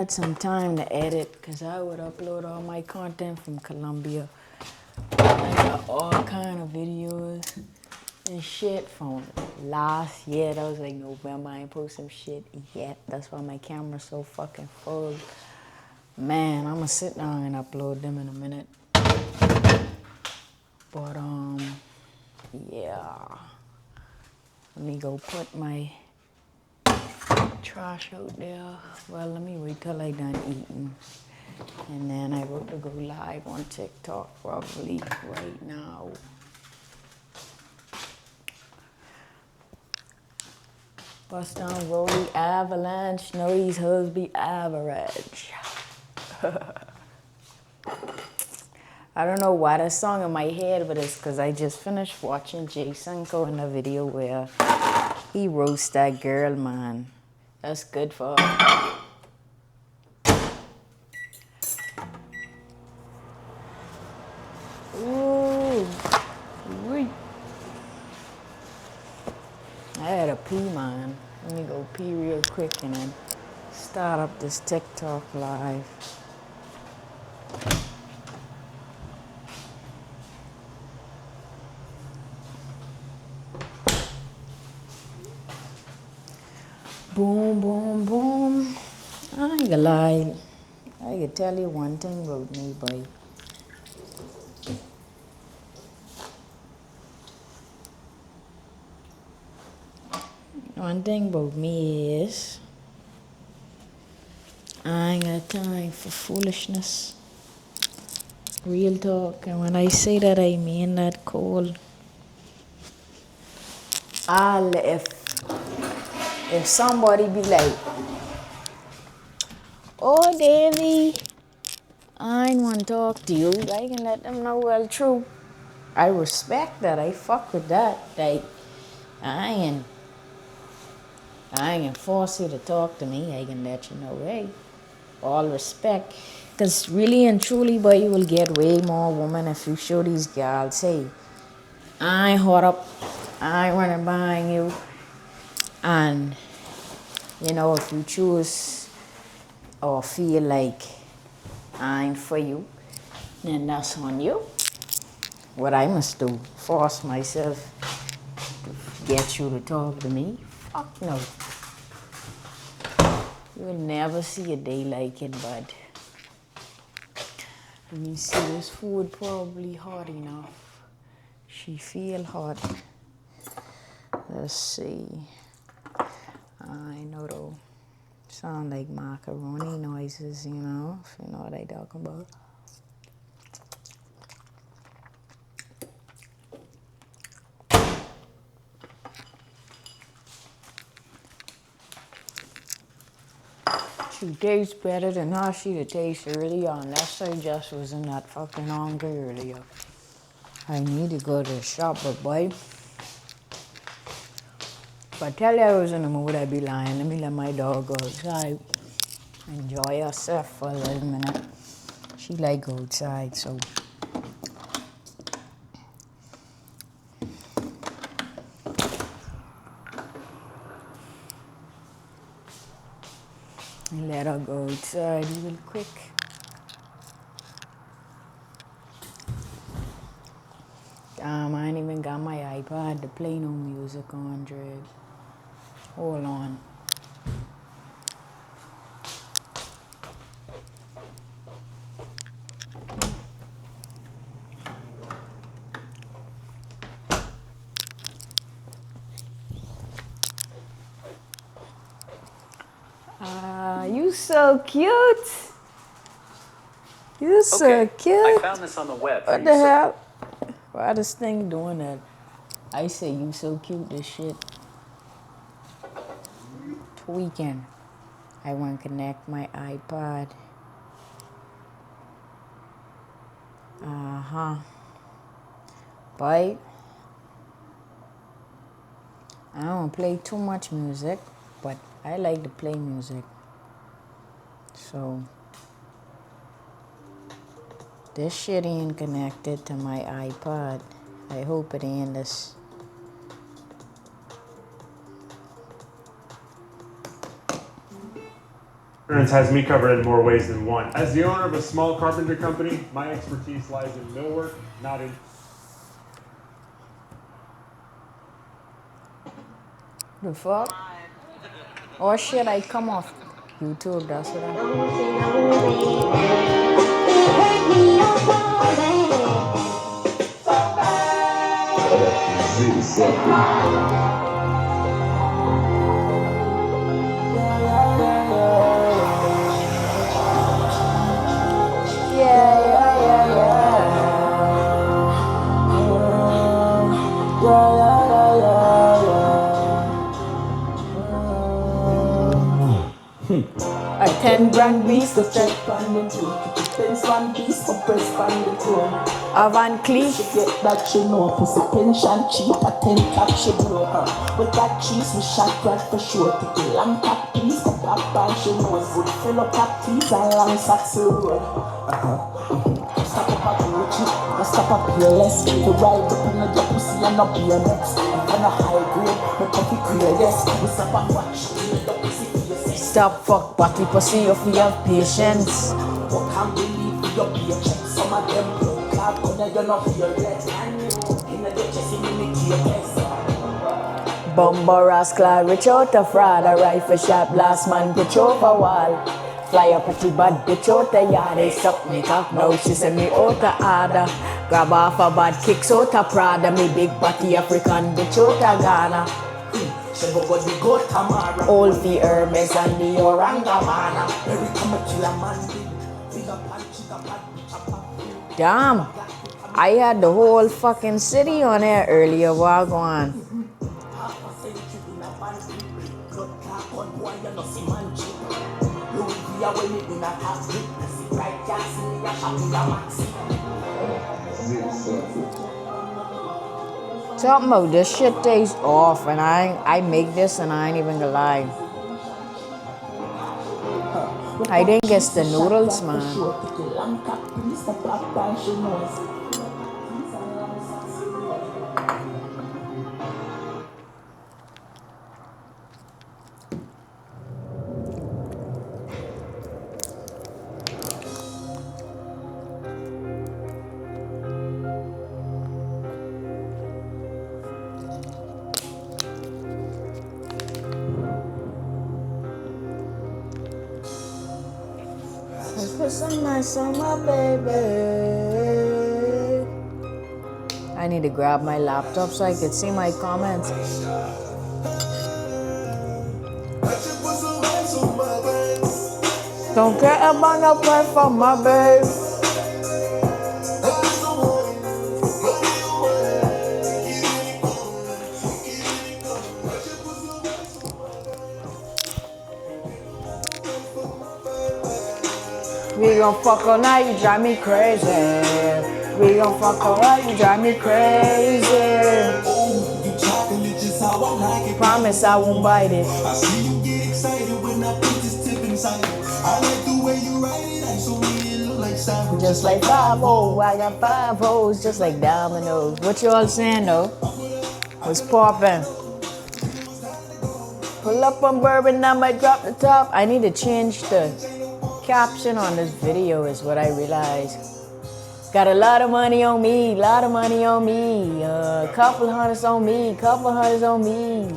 Had some time to edit because I would upload all my content from Colombia. I got all kind of videos and shit from last year. That was like November. I ain't posted some shit yet. That's why my camera's so fucking full. Man, I'm gonna sit down and upload them in a minute. But yeah. Let me go put my trash out there. Well, let me wait till I done eating. And then I wrote to go live on TikTok probably right now. Bust down Rolly Avalanche. No, these hoes be average. I don't know why that song in my head, but it's because I just finished watching Jay Sanko in the video where he roasts that girl, man. That's good for her. Ooh, wait. I had a pee, man. Let me go pee real quick and then start up this TikTok live. Boom, boom, boom. I ain't gonna lie. I can tell you one thing about me, boy. One thing about me is I ain't got time for foolishness. Real talk. And when I say that, I mean that cold. If somebody be like, oh, Davy, I ain't want to talk to you, I can let them know, well, true. I respect that. I fuck with that. Like, I ain't gonna force you to talk to me. I can let you know, hey, all respect. Because really and truly, boy, you will get way more women if you show these girls, hey, I ain't hot up, I ain't running behind you. And, you know, if you choose or feel like I ain't for you, then that's on you. What I must do, force myself to get you to talk to me? Fuck no. You'll never see a day like it, bud. Let me see, this food probably hot enough. She feel hot. Let's see. I know though. Sound like macaroni noises, you know, if you know what I talking about. She tastes better than how she tasted earlier, unless I just wasn't that fucking hungry earlier. I need to go to the shop, but boy, if I tell you I was in the mood, I'd be lying. Let me let my dog go outside. Enjoy herself for a little minute. She like go outside, so. I let her go outside real quick. I ain't even got my iPad to play no music on, Dre. Hold on. You so cute. You so cute. I found this on the web. What the hell? Why this thing doing that? I say you so cute, this shit. Tweaking. I want to connect my iPod. But I don't play too much music, but I like to play music. So this shit ain't connected to my iPod. I hope it ain't this. Insurance has me covered in more ways than one. As the owner of a small carpenter company, my expertise lies in millwork, not in... The fuck? Oh shit, I come off YouTube, that's what I... A 10 grand beast to check on the two. Depends on beast to press on the two. A Van Cleef. She get that she know. Pussy pension cheap. A 10 cap she blow her. With that cheese we shot right for sure. Take a long cap piece. Up back band she knows. Would fill up cap teeth and long socks road. Stop up a Gucci. Stop up peerless. You ride up in your pussy and not be a next. I'm on a high grade. My coffee clear, yes. We stop up watch. Stop fuck party pussy if we have patience. What can't believe your paycheck? Some of them broke out, you're not here yet. In the chest, in the KS. Bumbo rascal, rich out a fraud, a rifle shot, blast man, pitch over wall. Fly a pretty bad bitch out the yard, they suck me cock, now she send me out the order. Grab off a bad kicks out a Prada, me big body African bitch out a Ghana. All the Hermes and the Orangamana. Damn, I had the whole fucking city on there earlier. Wagwan. Something about this shit tastes off, and I make this and I ain't even gonna lie. I think it's the noodles, man. Put some ice on my baby. I need to grab my laptop so I can see my comments. Don't care about no part from my babe. We gon' fuck all night, you drive me crazy. We gon' fuck all night, you drive me crazy. Promise I won't bite it. I see you get excited when I put this tip inside it. I like the way you ride it, I so it look like cyber. Just like 5-0, I got 5 hoes, just like dominoes. What you all saying though? What's poppin'? Pull up on bourbon, I might drop the top. I need to change the caption on this video is what I realized. Got a lot of money on me, lot of money on me. Couple hundreds on me, couple hundreds on me.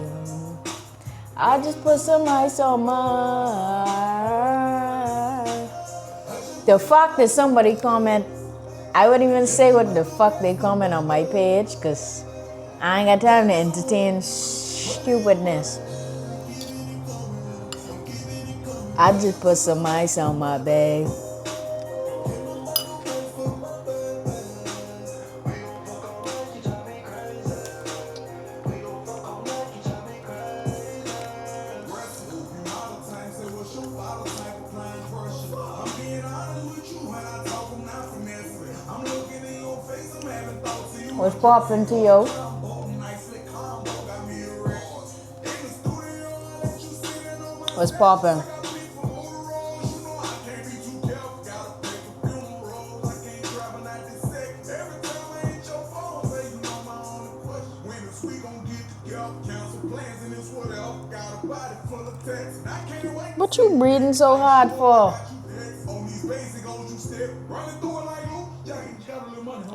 I just put some ice on mine. The fuck did somebody comment? I wouldn't even say what the fuck they comment on my page, cause I ain't got time to entertain stupidness. I just put some ice on my babe. What's poppin' to you? What's poppin'? What What you breathing so hard for?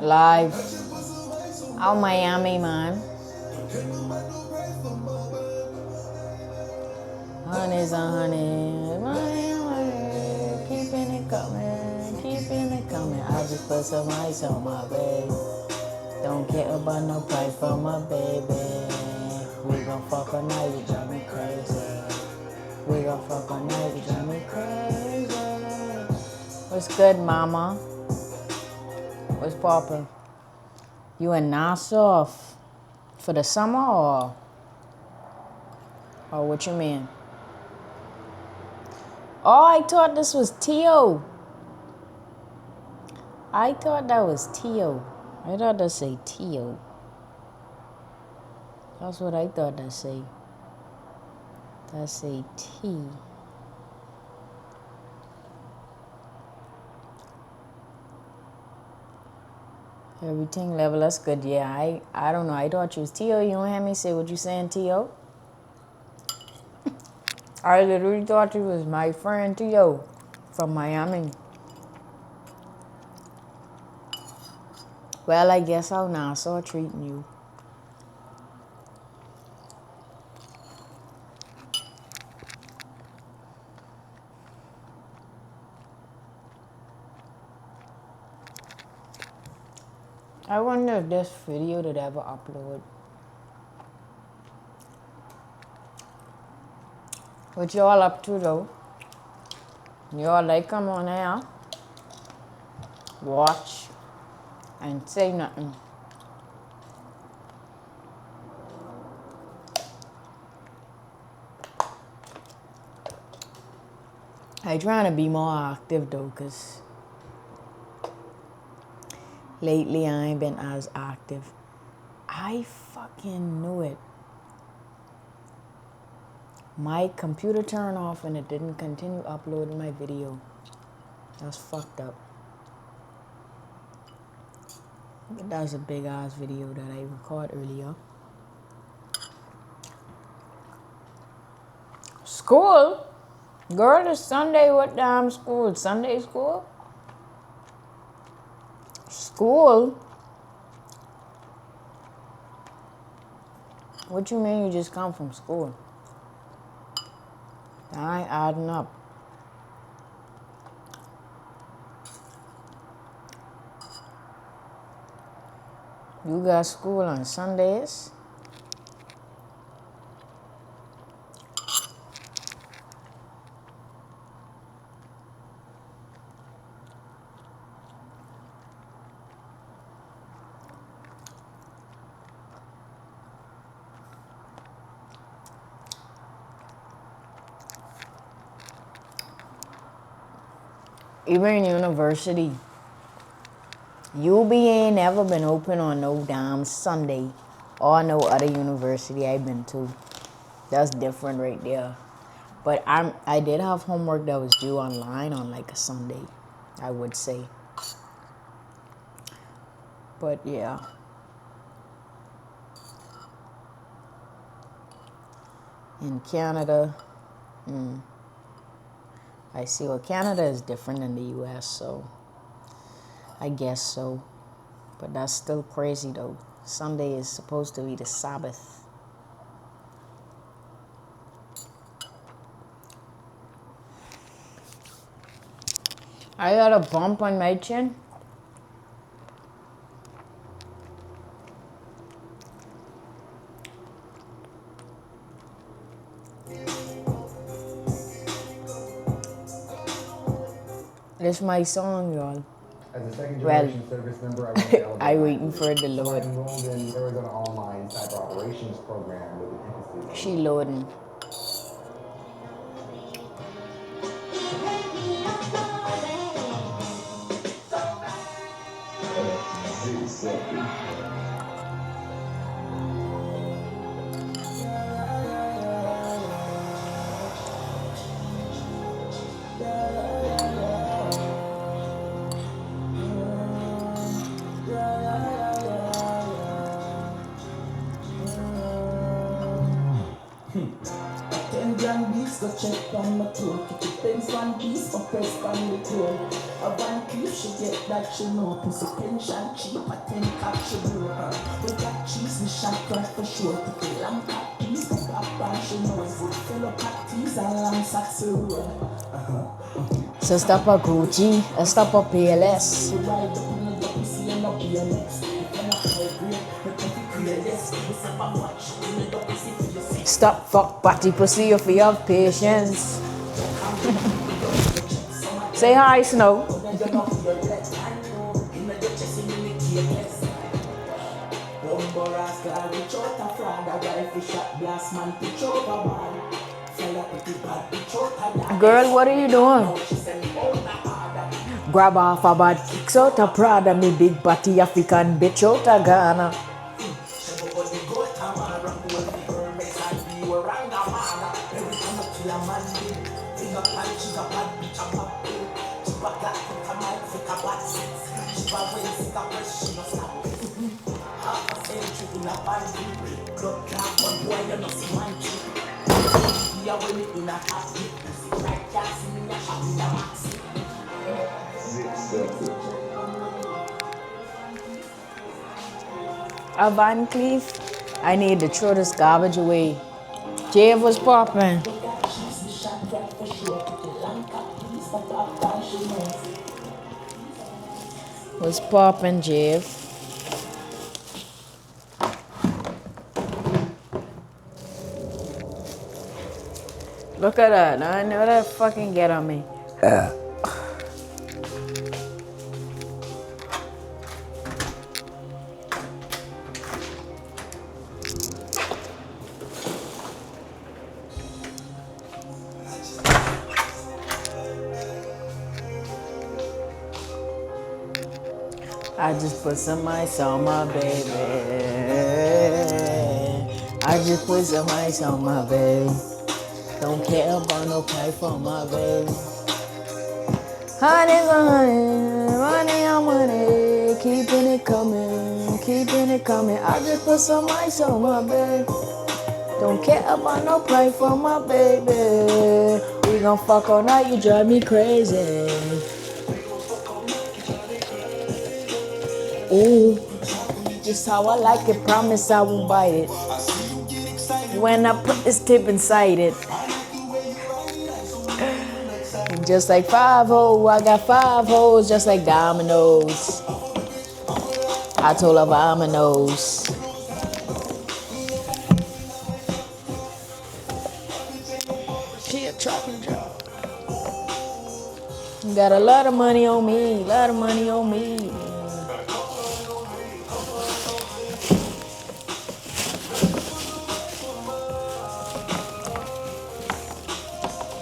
Live. Out Miami, man. Honey's a honey. Keeping it coming. Keeping it coming. I just put some ice on my bed. Don't care about no price for my baby. We gon' fuck all night, you drive me crazy. We gon' fuck all night, you drive me crazy. What's good, mama? What's poppin'? You in Nassau for the summer or what you mean? Oh, I thought this was Tio. I thought that was Tio. I thought that say Tio. That's what I thought that say. That say T. Everything level, that's good. Yeah, I don't know. I thought you was Tio. You don't have me say what you saying, Tio? I literally thought you was my friend Tio from Miami. Well, I guess how Nassau treating you. I wonder if this video did ever upload. What y'all up to though? Y'all like come on here, watch, and say nothing. I trying to be more active though, cause lately I ain't been as active. I fucking knew it. My computer turned off and it didn't continue uploading my video. That's fucked up. But that was a big ass video that I recorded earlier. School? Girl, it's Sunday. What damn school? Sunday school? School? What you mean you just come from school? I ain't adding up. You got school on Sundays? Even university, UB ain't never been open on no damn Sunday or no other university I've been to. That's different right there. But I did have homework that was due online on like a Sunday, I would say. But yeah. In Canada, I see. Well, Canada is different than the US, so I guess so. But that's still crazy though. Sunday is supposed to be the Sabbath. I got a bump on my chin. This my song, y'all. As a second generation service member, I want to elevate. I waiting for it to So I load. enrolled in Arizona Online Cyber Operations Program with an emphasis. She loading. piece, go check on my toe. Keep the pens one piece, or press on the toe. A one piece, she get that she know. Pussy pension cheap, a 10 cap she blow. We got cheese, we shot crack for sure. Put the lamb cat piece, go up and she knows. Fill up patties and lamb sacks we roll. Sister pa Gucci, esta pa PLS. We ride up in the pussy and up your next. If you're not high grade, we put it clear, yes. We say, "But watch, we make up pussy for your face." Stop fuck party pussy if you have patience. Say hi, Snow. Girl, what are you doing? Grab off a bad kicks out of Prada, me big body African bitch out of Ghana. Van Cleef, I need to throw this garbage away. Jave was popping. Was popping, Jave. Look at that. I know that fucking get on me. I just put some ice on my baby. I just put some ice on my baby. Don't care about no pay for my baby. Honey, money on money, keeping it coming, keeping it coming. I just put some ice on my baby. Don't care about no pay for my baby. We gon' fuck all night, you drive me crazy. Ooh, just how I like it, promise I won't bite it. When I put this tip inside it. Just like 5 hoes, I got 5 hoes, just like dominoes. I told her dominoes. She a trucking job. Got a lot of money on me, lot of money on me.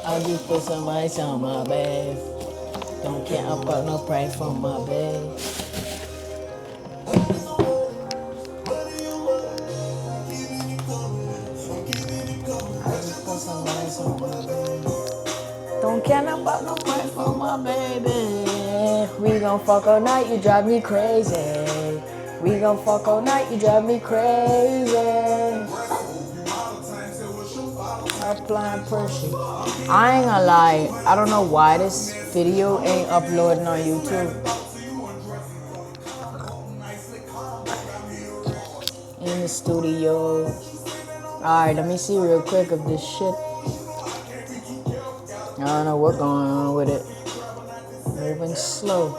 I just put some ice on my bed. Don't care about no price for my bed. I just put some ice on my bed. Don't care about no price for my baby. We gon' fuck all night, you drive me crazy. We gon' fuck all night, you drive me crazy. Applying pressure. I ain't gonna lie, I don't know why this video ain't uploading on YouTube. In the studio. Alright, let me see real quick of this shit. I don't know what's going on with it. Moving slow.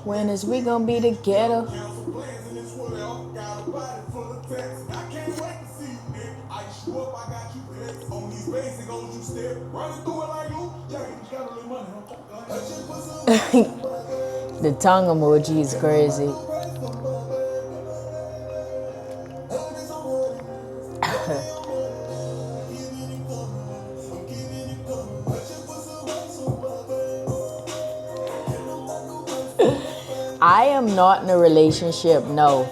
When is we gonna be together? The tongue emoji is crazy. I am not in a relationship, no.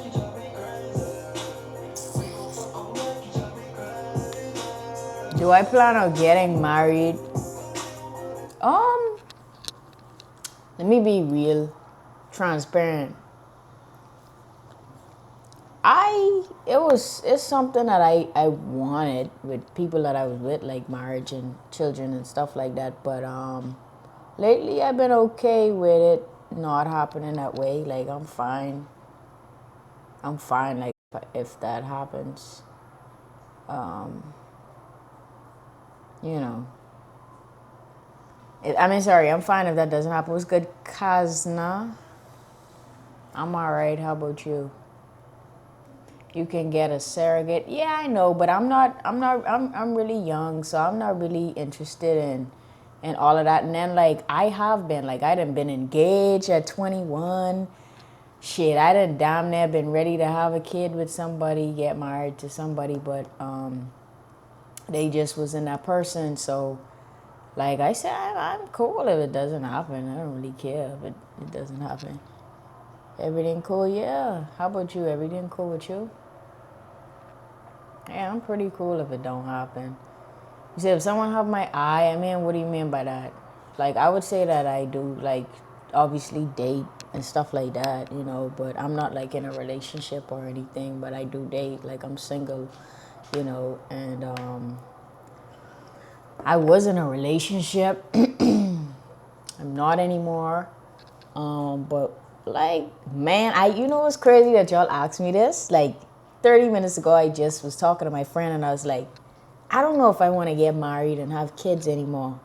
Do I plan on getting married? Let me be real, transparent. It's something that I wanted with people that I was with, like marriage and children and stuff like that. But lately I've been okay with it not happening that way. Like I'm fine. I'm fine. Like if that happens, you know. I mean, sorry, I'm fine if that doesn't happen. What's good, Kazna? I'm alright. How about you? You can get a surrogate. Yeah, I know, but I'm really young, so I'm not really interested in all of that. And then like I have been, like I done been engaged at 21. Shit, I done damn near been ready to have a kid with somebody, get married to somebody, but they just wasn't that person. So like I said, I'm cool if it doesn't happen. I don't really care if it doesn't happen. Everything cool? Yeah. How about you? Everything cool with you? Yeah, I'm pretty cool if it don't happen. You said if someone have my eye, I mean, what do you mean by that? Like, I would say that I do, like, obviously date and stuff like that, you know, but I'm not, like, in a relationship or anything, but I do date. Like, I'm single, you know, and I was in a relationship. I'm not anymore. But, like, man, you know what's crazy that y'all asked me this? Like, 30 minutes ago, I just was talking to my friend, and I was like, I don't know if I want to get married and have kids anymore.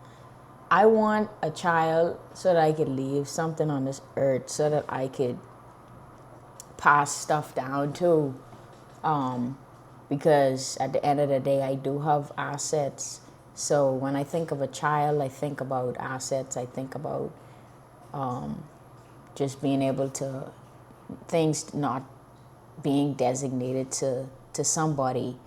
I want a child so that I could leave something on this earth, so that I could pass stuff down to. Because at the end of the day, I do have assets. So when I think of a child, I think about assets. I think about just being able to, things not being designated to somebody.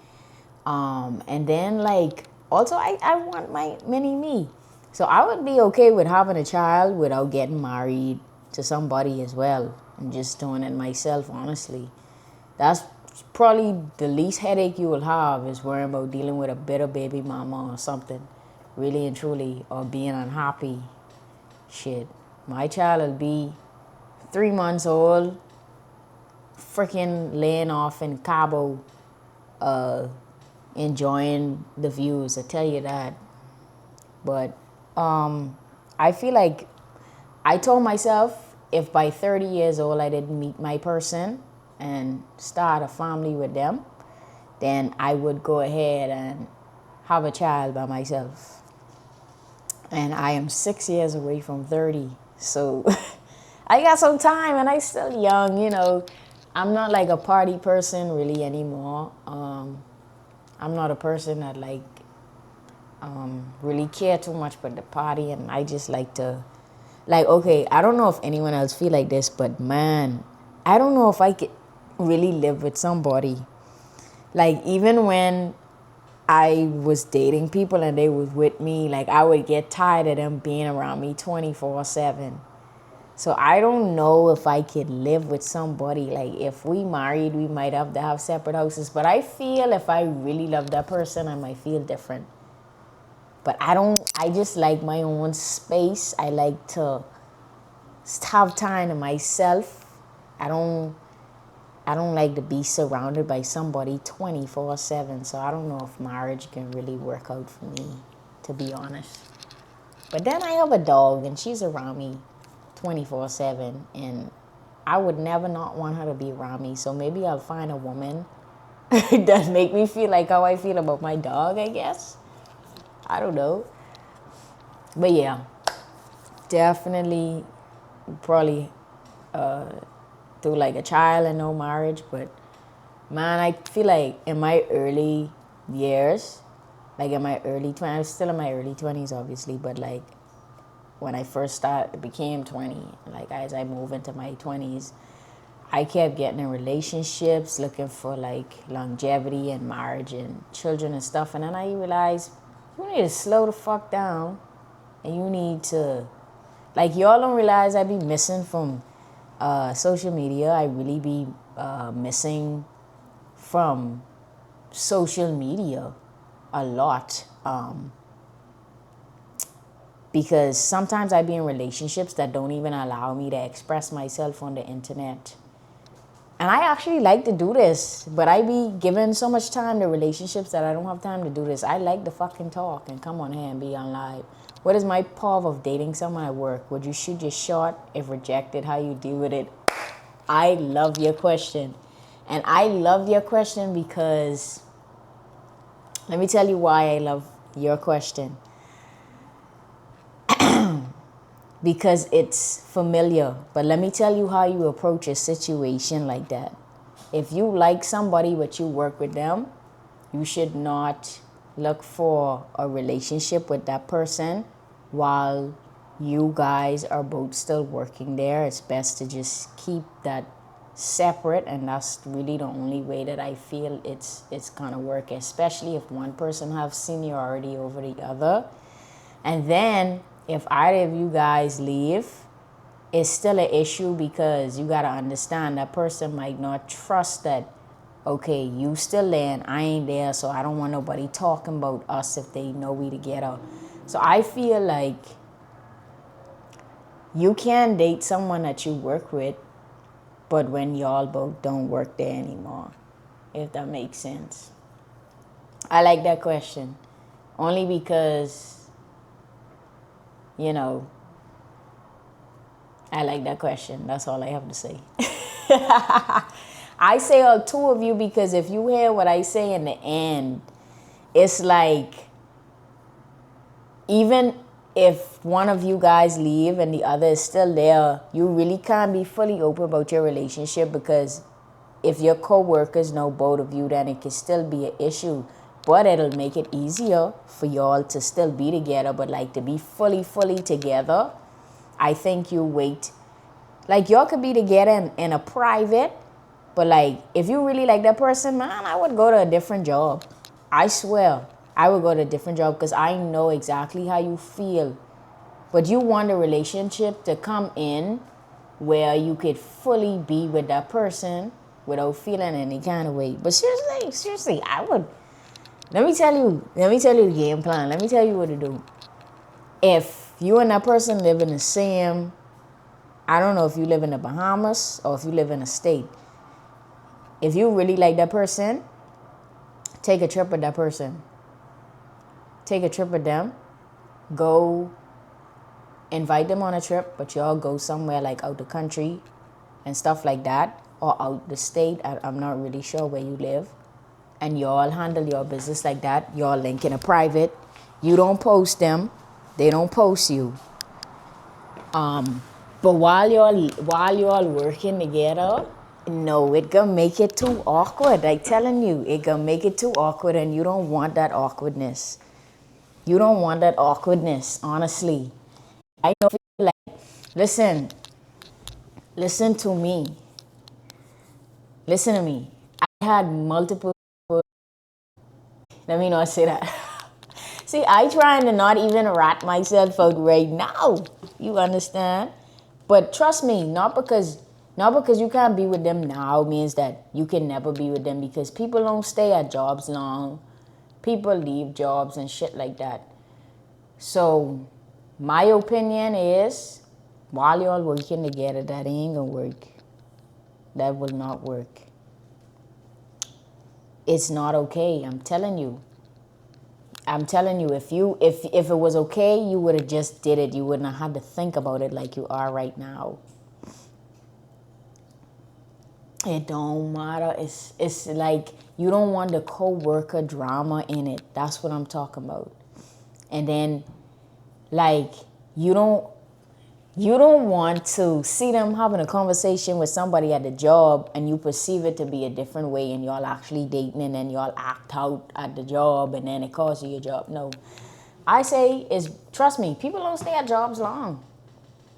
And then like also I want my mini me. So I would be okay with having a child without getting married to somebody as well and just doing it myself, honestly. That's probably the least headache you will have, is worrying about dealing with a bitter baby mama or something, really and truly, or being unhappy. Shit. My child will be 3 months old, freaking laying off in Cabo, enjoying the views. I tell you that. But I feel like I told myself if by 30 years old I didn't meet my person and start a family with them, then I would go ahead and have a child by myself. And I am 6 years away from 30. So I got some time and I still young, you know. I'm not like a party person really anymore. I'm not a person that like really care too much about the party, and I just like to, like, okay, I don't know if anyone else feel like this, but man, I don't know if I could really live with somebody. Like even when I was dating people and they was with me, like I would get tired of them being around me 24/7. So I don't know if I could live with somebody. Like if we married, we might have to have separate houses. But I feel if I really love that person, I might feel different. But I just like my own space. I like to have time to myself. I don't like to be surrounded by somebody 24/7. So I don't know if marriage can really work out for me, to be honest. But then I have a dog and she's around me 24/7, and I would never not want her to be around me. So maybe I'll find a woman that make me feel like how I feel about my dog, I guess. I don't know. But yeah, definitely probably do like a child and no marriage. But man, I feel like in my early years, like in my early 20s, I'm still in my early 20s obviously, but like when I first became 20, like as I move into my 20s, I kept getting in relationships, looking for like longevity and marriage and children and stuff. And then I realized you need to slow the fuck down, and you need to, like, y'all don't realize I be missing from social media. I really be missing from social media a lot. Because sometimes I be in relationships that don't even allow me to express myself on the internet. And I actually like to do this, but I be giving so much time to relationships that I don't have time to do this. I like to fucking talk and come on here and be on live. What is my part of dating someone at work? Would you shoot your shot? If rejected, how you deal with it? I love your question. And I love your question because, let me tell you why I love your question. Because it's familiar. But let me tell you how you approach a situation like that. If you like somebody but you work with them, you should not look for a relationship with that person while you guys are both still working there. It's best to just keep that separate, and that's really the only way that I feel it's gonna work, especially if one person has seniority over the other. And then if either of you guys leave, it's still an issue because you gotta understand that person might not trust that, okay, you still there and I ain't there, so I don't want nobody talking about us if they know we together. So I feel like you can date someone that you work with, but when y'all both don't work there anymore, if that makes sense. I like that question. Only because, you know, I like that question. That's all I have to say. I say all two of you because if you hear what I say in the end, it's like, even if one of you guys leave and the other is still there, you really can't be fully open about your relationship, because if your co-workers know both of you, then it can still be an issue. But it'll make it easier for y'all to still be together, but like to be fully together, I think you wait. Like y'all could be together in a private, but like if you really like that person, man, I would go to a different job. I swear, I would go to a different job because I know exactly how you feel. But you want a relationship to come in where you could fully be with that person without feeling any kind of way. But seriously, I would. Let me tell you the game plan. Let me tell you what to do. If you and that person live in the same, I don't know if you live in the Bahamas or if you live in a state. If you really like that person, take a trip with that person. Take a trip with them. Go invite them on a trip, but y'all go somewhere like out the country and stuff like that, or out the state. I'm not really sure where you live. And y'all handle your business like that. Y'all link in a private. You don't post them. They don't post you. But while y'all working together, no, it gonna make it too awkward. Like telling you, it gonna make it too awkward, and you don't want that awkwardness. You don't want that awkwardness, honestly. I know, like, listen to me. Listen to me. I had multiple, let me not say that. See, I trying to not even rat myself out right now. You understand? But trust me, not because you can't be with them now means that you can never be with them, because people don't stay at jobs long. People leave jobs and shit like that. So my opinion is, while y'all working together, that ain't gonna work. That will not work. It's not okay. I'm telling you. If it was okay, you would have just did it. You wouldn't have had to think about it like you are right now. It don't matter. It's like you don't want the co-worker drama in it. That's what I'm talking about. And then, like, you don't want to see them having a conversation with somebody at the job and you perceive it to be a different way, and y'all actually dating and then y'all act out at the job and then it costs you your job. No. I say trust me, people don't stay at jobs long.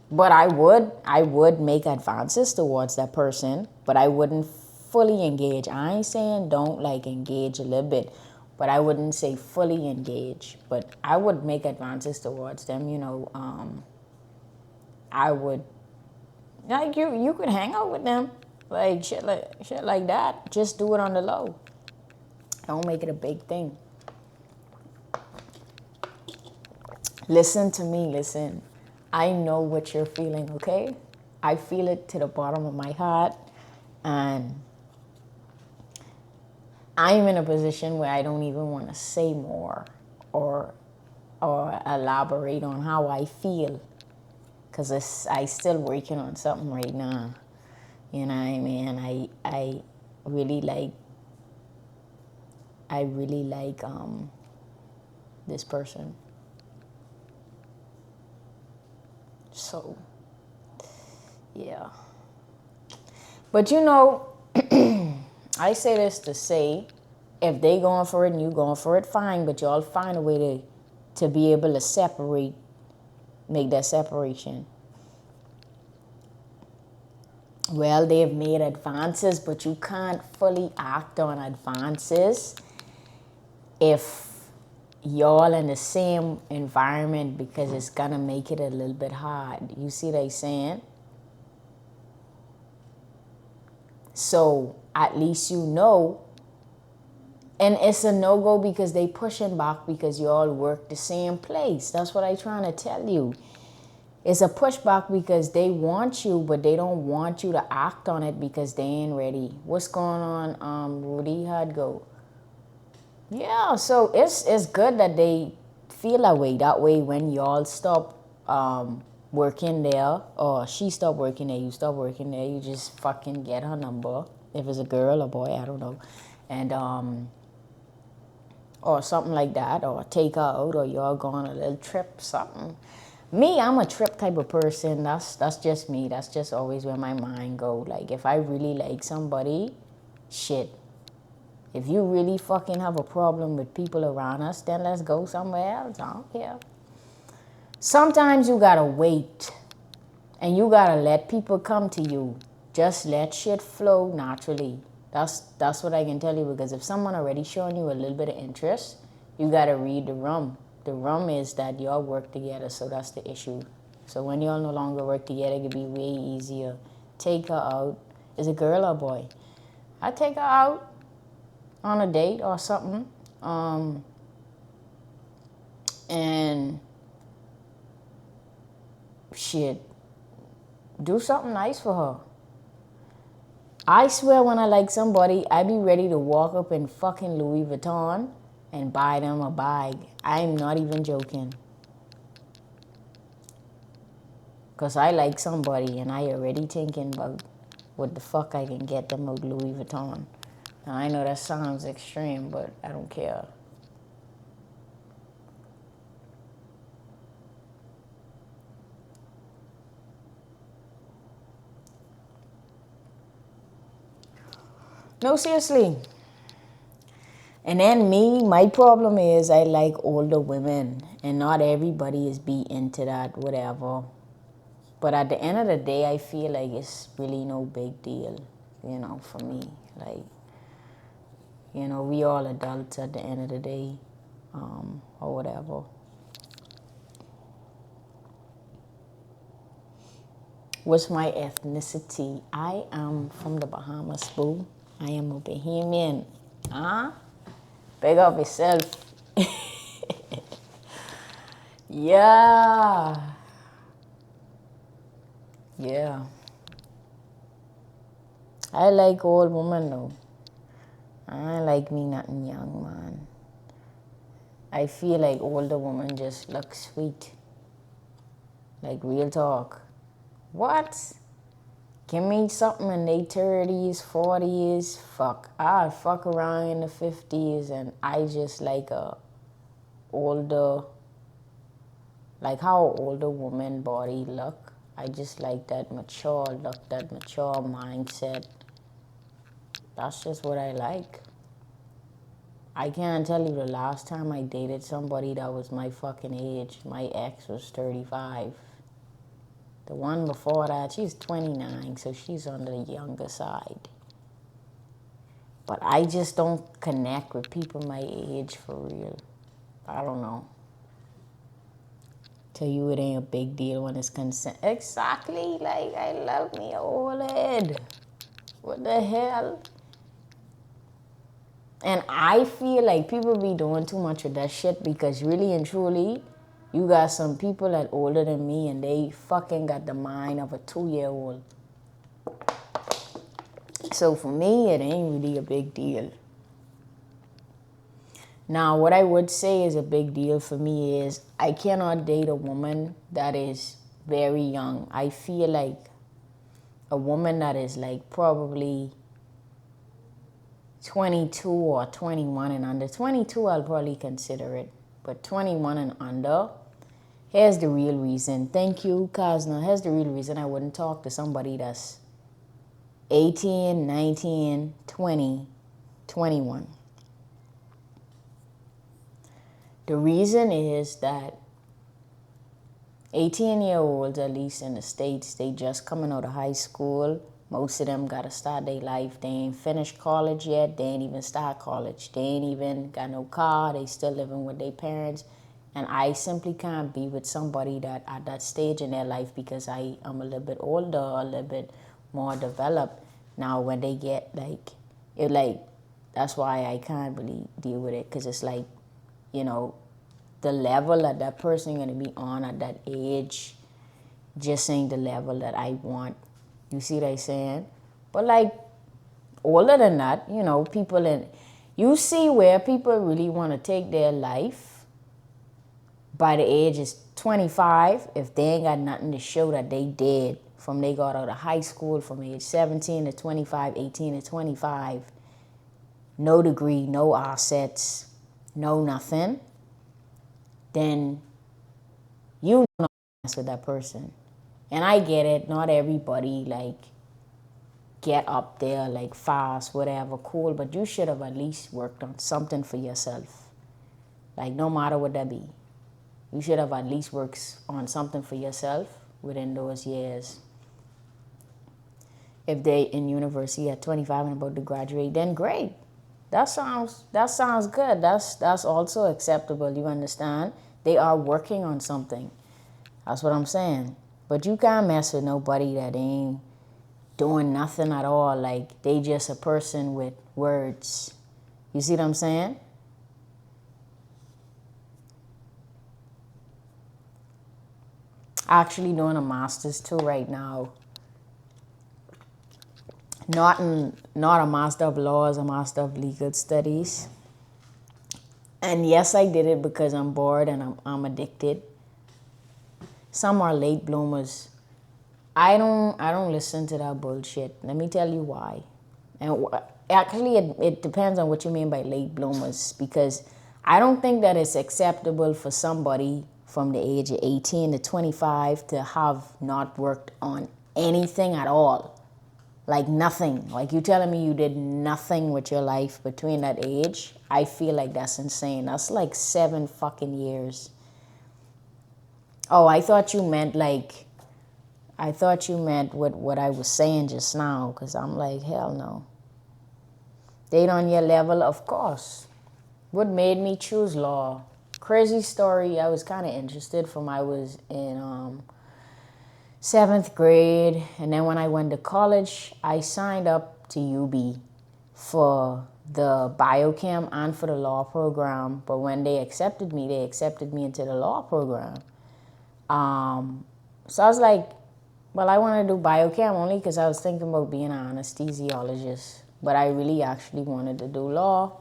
But I would make advances towards that person, but I wouldn't fully engage. I ain't saying don't like engage a little bit, but I wouldn't say fully engage. But I would make advances towards them, I would, like, you could hang out with them, like shit like that. Just do it on the low. Don't make it a big thing. Listen to me, listen. I know what you're feeling, okay? I feel it to the bottom of my heart. And I'm in a position where I don't even want to say more or elaborate on how I feel, because I still working on something right now. You know what I mean? I really like this person. So yeah. But you know, I say this to say, if they going for it and you going for it, fine. But y'all find a way to be able to separate, make that separation. Well, they've made advances, but you can't fully act on advances if y'all in the same environment, because it's gonna make it a little bit hard. You see what I'm saying? So at least you know. And it's a no-go because they pushing back because you all work the same place. That's what I'm trying to tell you. It's a pushback because they want you, but they don't want you to act on it because they ain't ready. What's going on, Rudy? How'd go? Yeah, so it's good that they feel that way. That way when y'all stop working there, or she stop working there, you stop working there, you just fucking get her number. If it's a girl or boy, I don't know. And or something like that, or take her out, or y'all go on a little trip, something. Me, I'm a trip type of person. That's just me. That's just always where my mind go. Like, if I really like somebody, shit. If you really fucking have a problem with people around us, then let's go somewhere else. I don't care. Sometimes you gotta wait, and you gotta let people come to you. Just let shit flow naturally. That's what I can tell you, because if someone already showing you a little bit of interest, you gotta read the room. The rum is that y'all work together, so that's the issue. So when y'all no longer work together, it could be way easier. Take her out. Is it a girl or a boy? I take her out on a date or something. And shit, do something nice for her. I swear when I like somebody, I be ready to walk up in fucking Louis Vuitton and buy them a bag. I'm not even joking. Because I like somebody and I already thinking about what the fuck I can get them with Louis Vuitton. Now I know that sounds extreme, but I don't care. No, seriously. And then me, my problem is I like older women, and not everybody is be into that, whatever. But at the end of the day, I feel like it's really no big deal, you know, for me. Like, you know, we all adults at the end of the day, or whatever. What's my ethnicity? I am from the Bahamas, boo. I am a Bahamian. Huh? Big up yourself. Yeah. Yeah. I like old woman though. I like me nothing young, man. I feel like older women just look sweet. Like, real talk. What? Give me something in their 30s, 40s. Fuck. I fuck around in the 50s, and I just like a older, like how older woman body look. I just like that mature look, that mature mindset. That's just what I like. I can't tell you the last time I dated somebody that was my fucking age. My ex was 35. The one before that, she's 29, so she's on the younger side. But I just don't connect with people my age for real. I don't know. Tell you it ain't a big deal when it's consent. Exactly, like, I love me old head. What the hell? And I feel like people be doing too much of that shit, because really and truly, you got some people that older than me and they fucking got the mind of a 2-year-old. So for me, it ain't really a big deal. Now, what I would say is a big deal for me is I cannot date a woman that is very young. I feel like a woman that is like probably 22 or 21 and under. 22, I'll probably consider it. But 21 and under, here's the real reason. Thank you, Kazna. Here's the real reason I wouldn't talk to somebody that's 18, 19, 20, 21. The reason is that 18-year-olds, at least in the States, they just coming out of high school. Most of them got to start their life. They ain't finished college yet. They ain't even start college. They ain't even got no car. They still living with their parents. And I simply can't be with somebody that at that stage in their life because I am a little bit older, a little bit more developed. Now, when they get that's why I can't really deal with it, because it's like, the level that that person going to be on at that age just ain't the level that I want. You see what I'm saying? But like older than that, you see where people really want to take their life by the age is 25 if they ain't got nothing to show that they did from they got out of high school from age 17 to 25, 18 to 25. No degree, no assets, no nothing. Then you don't mess with that person. And I get it, not everybody get up there fast, whatever, cool, but you should have at least worked on something for yourself. No matter what that be. You should have at least worked on something for yourself within those years. If they in university at 25 and about to graduate, then great. That sounds good. That's also acceptable, you understand? They are working on something. That's what I'm saying. But you can't mess with nobody that ain't doing nothing at all. They just a person with words. You see what I'm saying? Actually doing a master's too right now. Not a master of laws, a master of legal studies. And yes, I did it because I'm bored and I'm addicted. Some are late bloomers. I don't listen to that bullshit. Let me tell you why. And actually, it depends on what you mean by late bloomers, because I don't think that it's acceptable for somebody from the age of 18 to 25 to have not worked on anything at all. Nothing. You telling me you did nothing with your life between that age? I feel like that's insane. That's 7 fucking years. Oh, I thought you meant what I was saying just now, because I'm hell no. Date on your level, of course. What made me choose law? Crazy story. I was kind of interested from I was in 7th grade, and then when I went to college, I signed up to UB for the biochem and for the law program. But when they accepted me into the law program. So I was like, well, I want to do biochem only because I was thinking about being an anesthesiologist, but I really actually wanted to do law.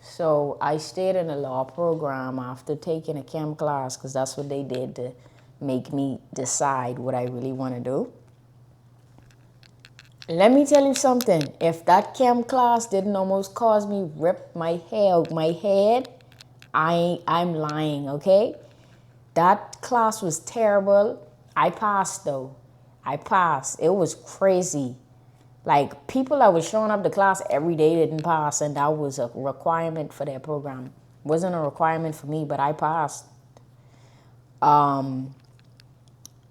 So I stayed in the law program after taking a chem class, because that's what they did to make me decide what I really want to do. Let me tell you something. If that chem class didn't almost cause me rip my hair out my head, I'm lying, okay? That class was terrible. I passed though. I passed. It was crazy. People that was showing up to class every day didn't pass, and that was a requirement for their program. Wasn't a requirement for me, but I passed.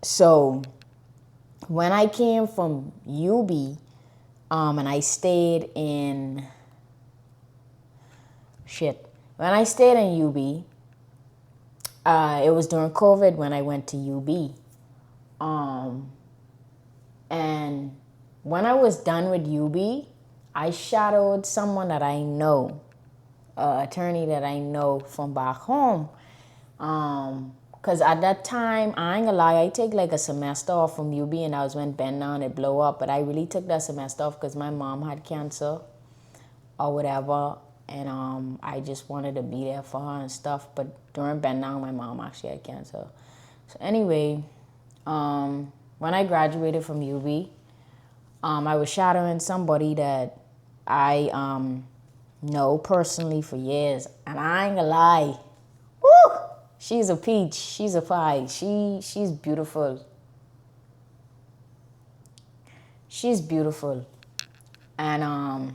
So when I came from UB, and I stayed in when I stayed in UB, it was during COVID when I went to UB. And when I was done with UB, I shadowed someone that I know, an attorney that I know from back home. Because at that time, I ain't gonna lie, I take like a semester off from UB, and that was when Ben Down it blow up. But I really took that semester off because my mom had cancer or whatever. And I just wanted to be there for her and stuff. But during Ben Down, my mom actually had cancer. So anyway, when I graduated from UB, I was shadowing somebody that I know personally for years. And I ain't gonna lie, woo! She's a peach. She's a pie. She's beautiful. She's beautiful. And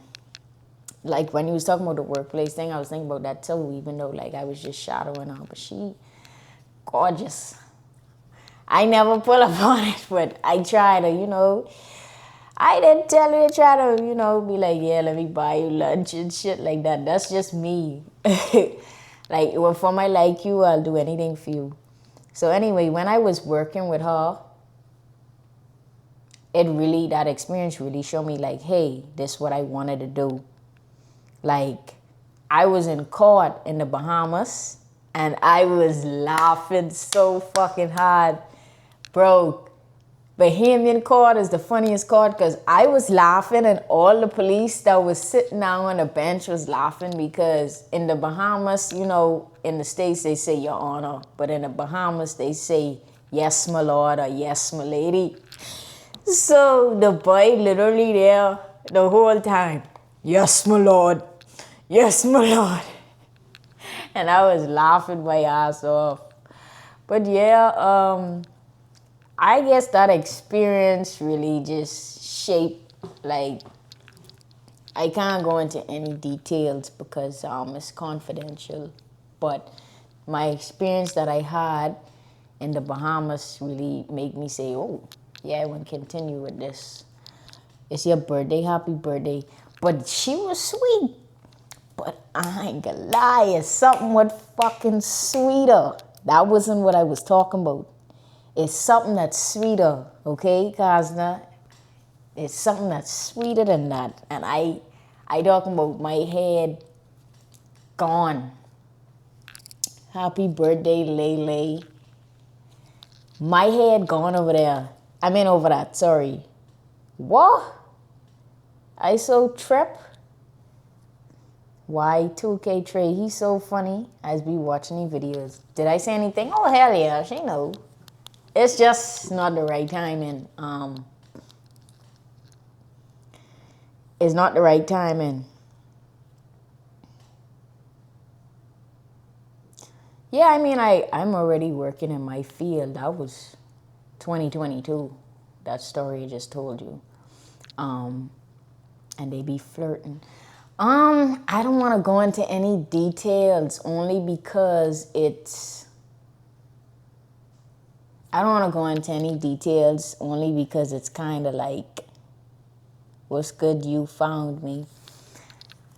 like when you was talking about the workplace thing, I was thinking about that too, even though like I was just shadowing her. But she gorgeous. I never pull up on it, but I try to, I didn't tell her to try to, be like, yeah, let me buy you lunch and shit like that. That's just me. Like, well, for my like you, I'll do anything for you. So anyway, when I was working with her, that experience really showed me like, hey, this is what I wanted to do. Like, I was in court in the Bahamas and I was laughing so fucking hard. Bro, Bahamian court is the funniest court because I was laughing and all the police that was sitting down on the bench was laughing because in the Bahamas, in the States they say your honor, but in the Bahamas they say yes my lord or yes my lady. So the boy literally there the whole time, yes my lord, yes my lord. And I was laughing my ass off. But yeah, I guess that experience really just shaped, like, I can't go into any details because it's confidential. But my experience that I had in the Bahamas really made me say, oh, yeah, I want to continue with this. It's your birthday, happy birthday. But she was sweet. But I ain't gonna lie, it's something what fucking sweeter. That wasn't what I was talking about. It's something that's sweeter, okay, Kazna? It's something that's sweeter than that. And I talking about my head gone. Happy birthday, Lele. My head gone over there. I mean over that, sorry. What? I so trip. Y2K Trey, he's so funny. I be watching these videos. Did I say anything? Oh, hell yeah, she know. It's just not the right timing. It's not the right timing. Yeah, I mean, I'm already working in my field. That was 2022. That story I just told you. And they be flirting. I don't want to go into any details only because I don't want to go into any details only because it's kind of like, what's good you found me.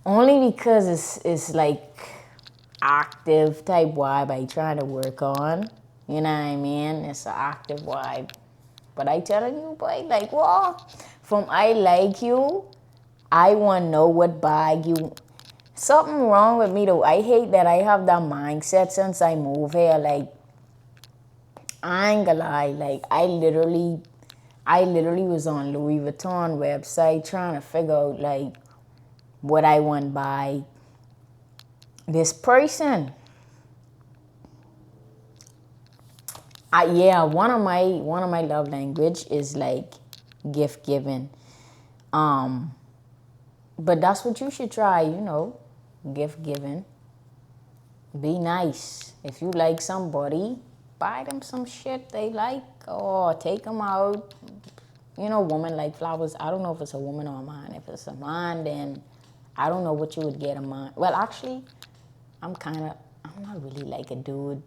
Only because it's like active type vibe I try to work on. You know what I mean? It's an active vibe. But I telling you, boy, like, what? From I like you, I want to know what bag you... Something wrong with me, though. I hate that I have that mindset since I moved here. Like, I ain't gonna lie, like I literally was on Louis Vuitton website trying to figure out like what I want to buy this person. One of my love language is like gift giving. But that's what you should try, gift giving. Be nice. If you like somebody, buy them some shit they like or take them out. Women like flowers. I don't know if it's a woman or a man. If it's a man, then I don't know what you would get a man. Well, actually, I'm not really like a dude.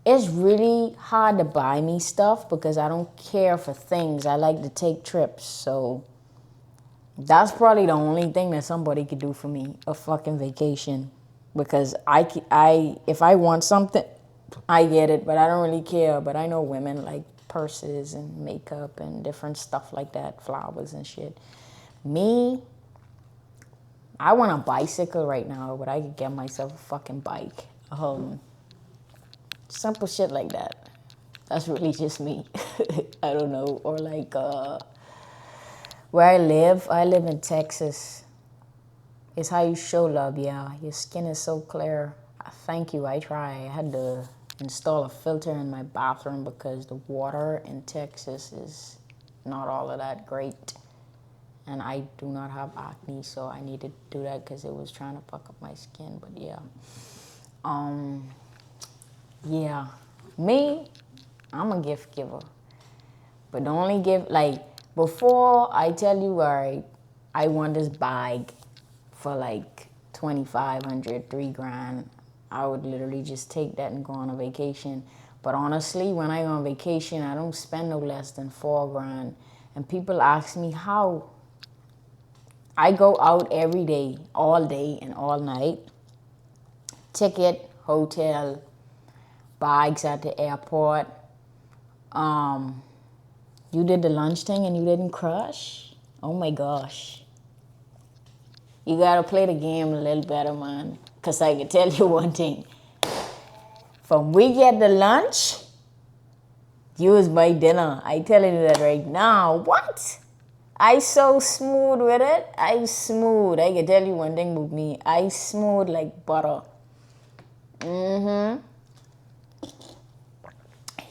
It's really hard to buy me stuff because I don't care for things. I like to take trips. So that's probably the only thing that somebody could do for me, a fucking vacation. Because if I want something, I get it, but I don't really care. But I know women like purses and makeup and different stuff like that, flowers and shit. Me, I want a bicycle right now, but I could get myself a fucking bike. Simple shit like that. That's really just me. I don't know. Or like where I live in Texas. It's how you show love, yeah. Your skin is so clear. Thank you, I try. I had to install a filter in my bathroom because the water in Texas is not all of that great. And I do not have acne, so I needed to do that because it was trying to fuck up my skin. But yeah. Yeah. Me, I'm a gift giver. But the only gift, like, before I tell you, all right, I want this bag for like 2,500, $3,000, I would literally just take that and go on a vacation. But honestly, when I go on vacation, I don't spend no less than $4,000. And people ask me how. I go out every day, all day and all night. Ticket, hotel, bags at the airport. You did the lunch thing and you didn't crush? Oh my gosh. You gotta play the game a little better, man. Cause I can tell you one thing. From we get the lunch, you is my dinner. I telling you that right now. What? I so smooth with it. I smooth. I can tell you one thing with me. I smooth like butter.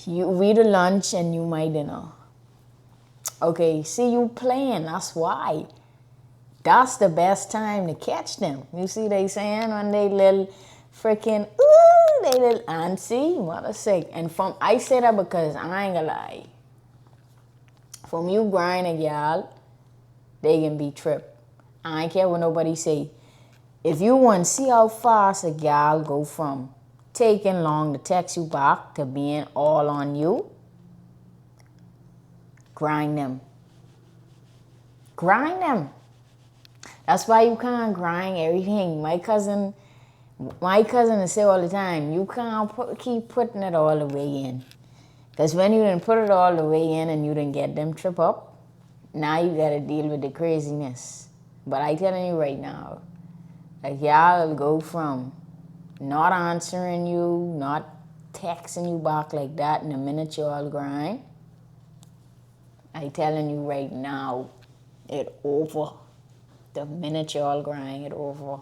We the lunch and you my dinner. Okay, see you playing, that's why. That's the best time to catch them. You see they saying when they little freaking, ooh, they little antsy, mother sick. And I say that because I ain't gonna lie. From you grind a gal, they can be tripped. I ain't care what nobody say. If you want to see how fast a gal go from taking long to text you back to being all on you, grind them. Grind them. That's why you can't grind everything. My cousin will say all the time, you can't keep putting it all the way in. Because when you didn't put it all the way in and you didn't get them trip up, now you got to deal with the craziness. But I telling you right now, like y'all will go from not answering you, not texting you back like that in the minute you all grind. I telling you right now, it over. The minute you all grind, it over.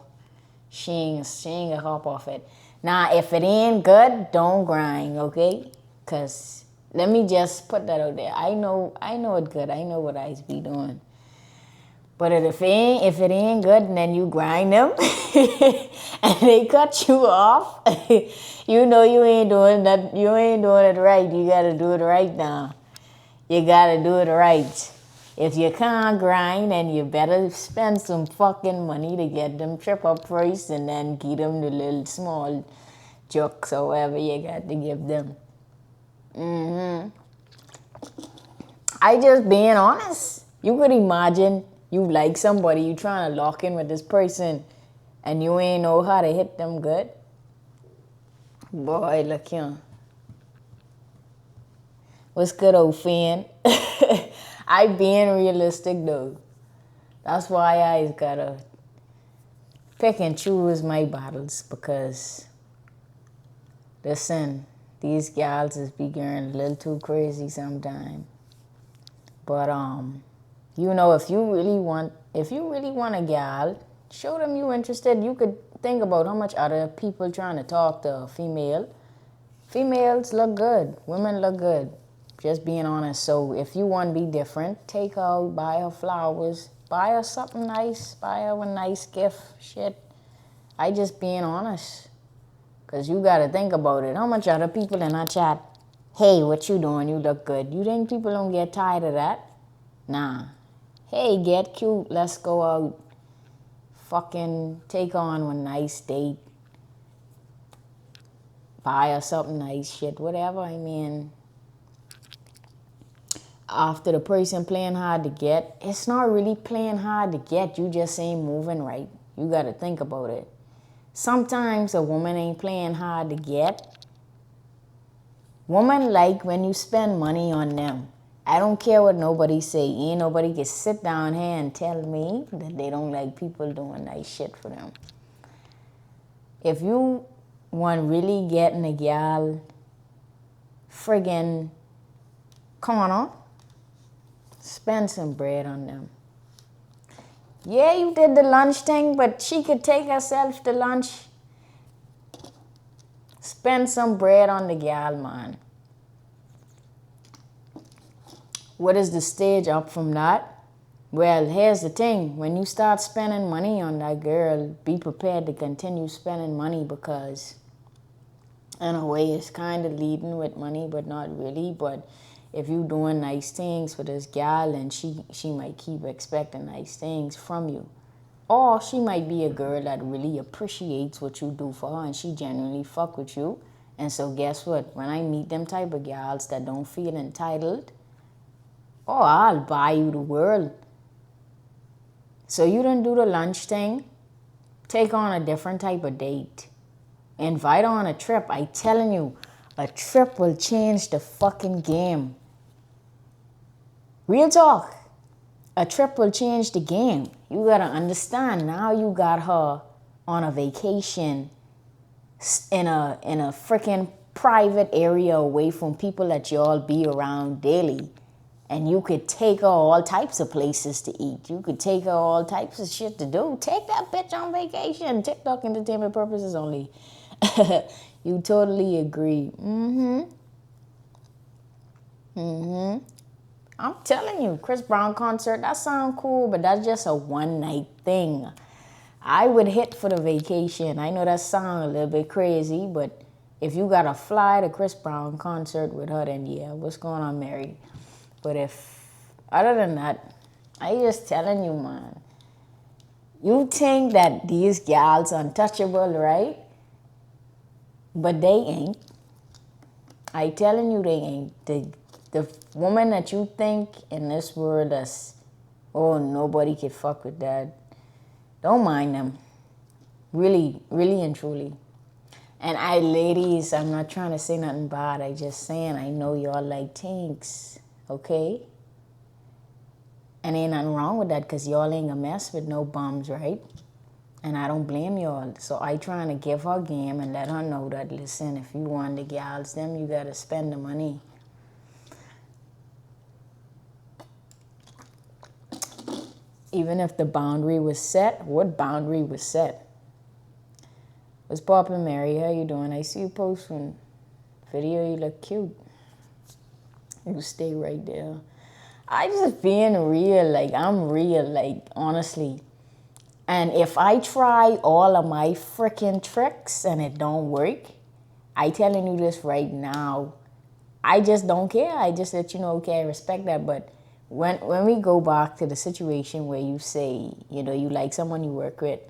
She ain't gonna hop off it. Now, if it ain't good, don't grind, okay? Cause let me just put that out there. I know it's good. I know what I be doing. But if it ain't good, and then you grind them and they cut you off, you know you ain't doing that. You ain't doing it right. You gotta do it right now. You gotta do it right. If you can't grind, then you better spend some fucking money to get them trip up first, and then give them the little small jokes or whatever you got to give them. I just being honest. You could imagine you like somebody, you trying to lock in with this person, and you ain't know how to hit them good. Boy, look here. What's good, old fan? I being realistic though. That's why I gotta pick and choose my battles, because listen, these gals is be getting a little too crazy sometimes. But you know, if you really want a gal, show them you interested. You could think about how much other people trying to talk to a female. Females look good. Women look good. Just being honest. So if you want to be different, take her out, buy her flowers, buy her something nice, buy her a nice gift. Shit. I just being honest. Because you got to think about it. How much other people in our chat, hey, what you doing? You look good. You think people don't get tired of that? Nah. Hey, get cute. Let's go out. Fucking take on a nice date. Buy her something nice, shit, whatever. I mean, after the person playing hard to get, it's not really playing hard to get. You just ain't moving right. You got to think about it. Sometimes a woman ain't playing hard to get. Women like when you spend money on them. I don't care what nobody say. Ain't nobody can sit down here and tell me that they don't like people doing nice shit for them. If you want really getting a gal, friggin' corner. Spend some bread on them. Yeah, you did the lunch thing, but she could take herself to lunch. Spend some bread on the gal, man. What is the stage up from that? Well, here's the thing. When you start spending money on that girl, be prepared to continue spending money because in a way it's kind of leading with money, but not really. But if you doing nice things for this gal, then she might keep expecting nice things from you. Or she might be a girl that really appreciates what you do for her and she genuinely fuck with you. And so guess what? When I meet them type of gals that don't feel entitled, oh, I'll buy you the world. So you didn't do the lunch thing, take on a different type of date. Invite her on a trip. I telling you, a trip will change the fucking game. Real talk. A trip will change the game. You gotta understand, now you got her on a vacation in a freaking private area away from people that y'all be around daily. And you could take her all types of places to eat. You could take her all types of shit to do. Take that bitch on vacation. TikTok entertainment purposes only. You totally agree. I'm telling you, Chris Brown concert, that sound cool, but that's just a one night thing. I would hit for the vacation. I know that sound a little bit crazy, but if you gotta fly to Chris Brown concert with her, then yeah, what's going on, Mary? But if, other than that, I just telling you, man. You think that these gals untouchable, right? But they ain't. I telling you they ain't. The woman that you think in this world that's, oh, nobody can fuck with that, don't mind them. Really, really and truly. And ladies, I'm not trying to say nothing bad. I just saying I know y'all like tinks. Okay? And ain't nothing wrong with that because y'all ain't a mess with no bums, right? And I don't blame y'all. So I trying to give her game and let her know that, listen, if you want the gals, them, you got to spend the money. Even if the boundary was set, what boundary was set? What's poppin', Mary? How you doing? I see you posting video. You look cute. You stay right there. I just being real, like I'm real, like honestly. And if I try all of my freaking tricks and it don't work, I telling you this right now, I just don't care. I just let you know, okay, I respect that. But when we go back to the situation where you say, you know, you like someone you work with,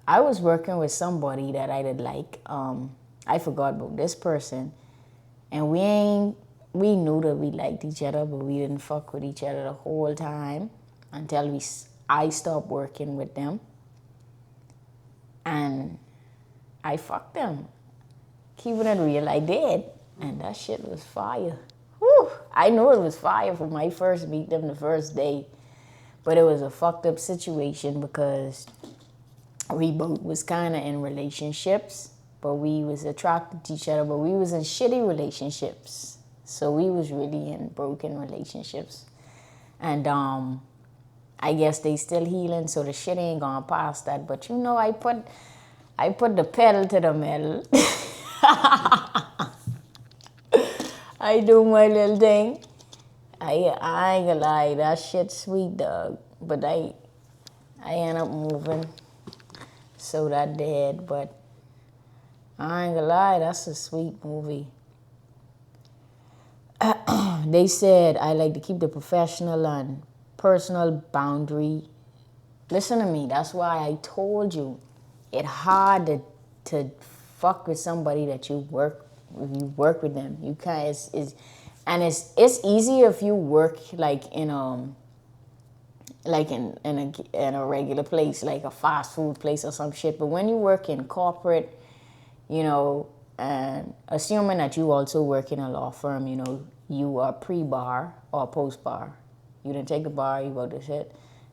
I was working with somebody that I did like. I forgot about this person, and we knew that we liked each other, but we didn't fuck with each other the whole time until I stopped working with them. And I fucked them. Keeping it real, I did. And that shit was fire. Whew. I knew it was fire from my first meet them the first day. But it was a fucked up situation because we both was kind of in relationships, but we was attracted to each other, but we was in shitty relationships. So we was really in broken relationships. And I guess they still healing, so the shit ain't gone past that. But you know, I put the pedal to the metal. I do my little thing. I ain't gonna lie, that shit's sweet, dog. But I end up moving. So that did, but I ain't gonna lie, that's a sweet movie. They said I like to keep the professional and personal boundary. Listen to me, that's why I told you it's hard to fuck with somebody that you work with them. You can't, it's easier if you work like in a regular place, like a fast food place or some shit. But when you work in corporate, you know, and assuming that you also work in a law firm, you know, you are pre-bar or post-bar. You didn't take the bar, you go to shit.